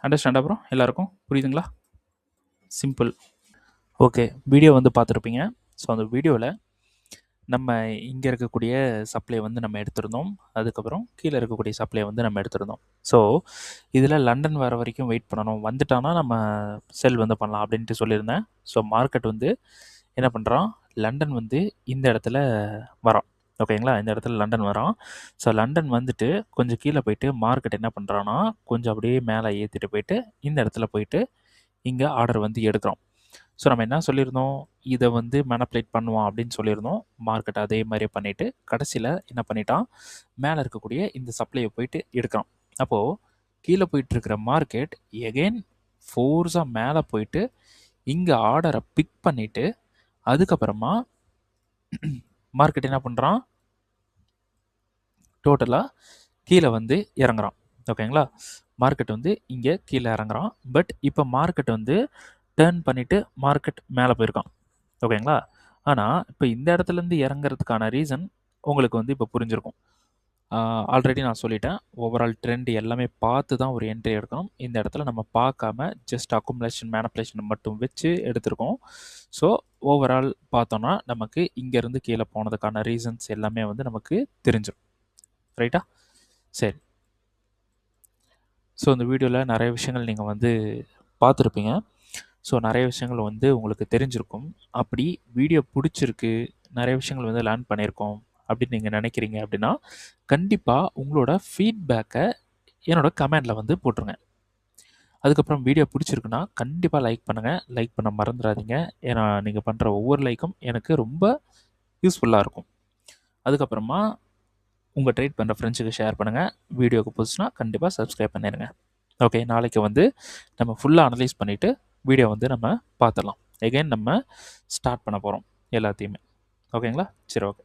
அண்டர்ஸ்டாண்ட் அப்புறம் எல்லாருக்கும் புரியுதுங்களா? சிம்பிள். ஓகே, வீடியோ வந்து பார்த்துருப்பீங்க. ஸோ அந்த வீடியோவில் நம்ம இங்கே இருக்கக்கூடிய சப்ளை வந்து நம்ம எடுத்திருந்தோம், அதுக்கப்புறம் கீழே இருக்கக்கூடிய சப்ளை வந்து நம்ம எடுத்திருந்தோம். ஸோ இதில் லண்டன் வர வரைக்கும் வெயிட் பண்ணணும், வந்துட்டானா நம்ம செல் வந்து பண்ணலாம் அப்படின்ட்டு சொல்லியிருந்தேன். ஸோ மார்க்கெட் வந்து என்ன பண்ணுறான், லண்டன் வந்து இந்த இடத்துல வரான். ஓகேங்களா? இந்த இடத்துல லண்டன் வரான். ஸோ லண்டன் வந்துட்டு கொஞ்சம் கீழே போயிட்டு மார்க்கெட் என்ன பண்ணுறான்னா கொஞ்சம் அப்படியே மேலே ஏற்றிட்டு போயிட்டு இந்த இடத்துல போயிட்டு இங்கே ஆர்டர் வந்து எடுக்கிறோம். ஸோ நம்ம என்ன சொல்லியிருந்தோம், இதை வந்து மேனிபுலேட் பண்ணுவோம் அப்படின்னு சொல்லியிருந்தோம். மார்க்கெட் அதே மாதிரியே பண்ணிவிட்டு கடைசியில் என்ன பண்ணிட்டான், மேலே இருக்கக்கூடிய இந்த சப்ளையை போயிட்டு எடுக்கிறான். அப்போது கீழே போயிட்டுருக்கிற மார்க்கெட் எகெயின் ஃபோர்ஸாக மேலே போயிட்டு இங்கே ஆர்டரை பிக் பண்ணிவிட்டு அதுக்கப்புறமா மார்க்கெட் என்ன பண்ணுறான், டோட்டலாக கீழே வந்து இறங்குறான். ஓகேங்களா? மார்க்கெட் வந்து இங்கே கீழே இறங்குறான். பட் இப்போ மார்க்கெட் வந்து டேர்ன் பண்ணிவிட்டு மார்க்கெட் மேலே போயிருக்கான். ஓகேங்களா? ஆனால் இப்போ இந்த இடத்துலேருந்து இறங்குறதுக்கான ரீசன் உங்களுக்கு வந்து இப்போ புரிஞ்சிருக்கும். ஆல்ரெடி நான் சொல்லிட்டேன், ஓவரால் ட்ரெண்ட் எல்லாமே பார்த்து தான் ஒரு என்ட்ரி எடுக்கணும். இந்த இடத்துல நம்ம பார்க்காம ஜஸ்ட் அக்குமுலேஷன் மேனிபுலேஷன் மட்டும் வச்சு எடுத்திருக்கோம். ஸோ ஓவரால் பார்த்தோன்னா நமக்கு இங்கேருந்து கீழே போனதுக்கான ரீசன்ஸ் எல்லாமே வந்து நமக்கு தெரிஞ்சிடும். ரைட்டா? சரி, ஸோ இந்த வீடியோவில் நிறைய விஷயங்கள் நீங்கள் வந்து பார்த்துருப்பீங்க. ஸோ நிறைய விஷயங்கள் வந்து உங்களுக்கு தெரிஞ்சிருக்கும். அப்படி வீடியோ பிடிச்சிருக்கு, நிறைய விஷயங்கள் வந்து லேர்ன் பண்ணியிருக்கோம் அப்படின்னு நீங்கள் நினைக்கிறீங்க அப்படின்னா, கண்டிப்பாக உங்களோட ஃபீட்பேக்கை என்னோட கமெண்டில் வந்து போட்டுருங்க. அதுக்கப்புறம் வீடியோ பிடிச்சிருக்குன்னா கண்டிப்பாக லைக் பண்ணுங்கள். லைக் பண்ண மறந்துடாதீங்க. ஏன்னா நீங்கள் பண்ணுற ஒவ்வொரு லைக்கும் எனக்கு ரொம்ப யூஸ்ஃபுல்லாக இருக்கும். அதுக்கப்புறமா உங்கள் ட்ரேட் பண்ணுற ஃப்ரெண்ட்ஸுக்கு ஷேர் பண்ணுங்கள். வீடியோக்கு புதுசுனா கண்டிப்பாக சப்ஸ்கிரைப் பண்ணிடுங்க. ஓகே, நாளைக்கு வந்து நம்ம ஃபுல்லாக அனலைஸ் பண்ணிவிட்டு வீடியோ வந்து நம்ம பார்த்துடலாம். எகைன் நம்ம ஸ்டார்ட் பண்ண போகிறோம் எல்லாத்தையுமே. ஓகேங்களா? சரி, ஓகே.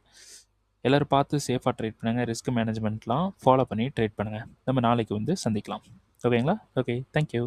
எல்லோரும் பார்த்து சேஃபாக ட்ரேட் பண்ணுங்கள். ரிஸ்க் மேனேஜ்மெண்ட்லாம் ஃபாலோ பண்ணி ட்ரேட் பண்ணுங்கள். நம்ம நாளைக்கு வந்து சந்திக்கலாம். ஓகேங்களா? Okay, thank you.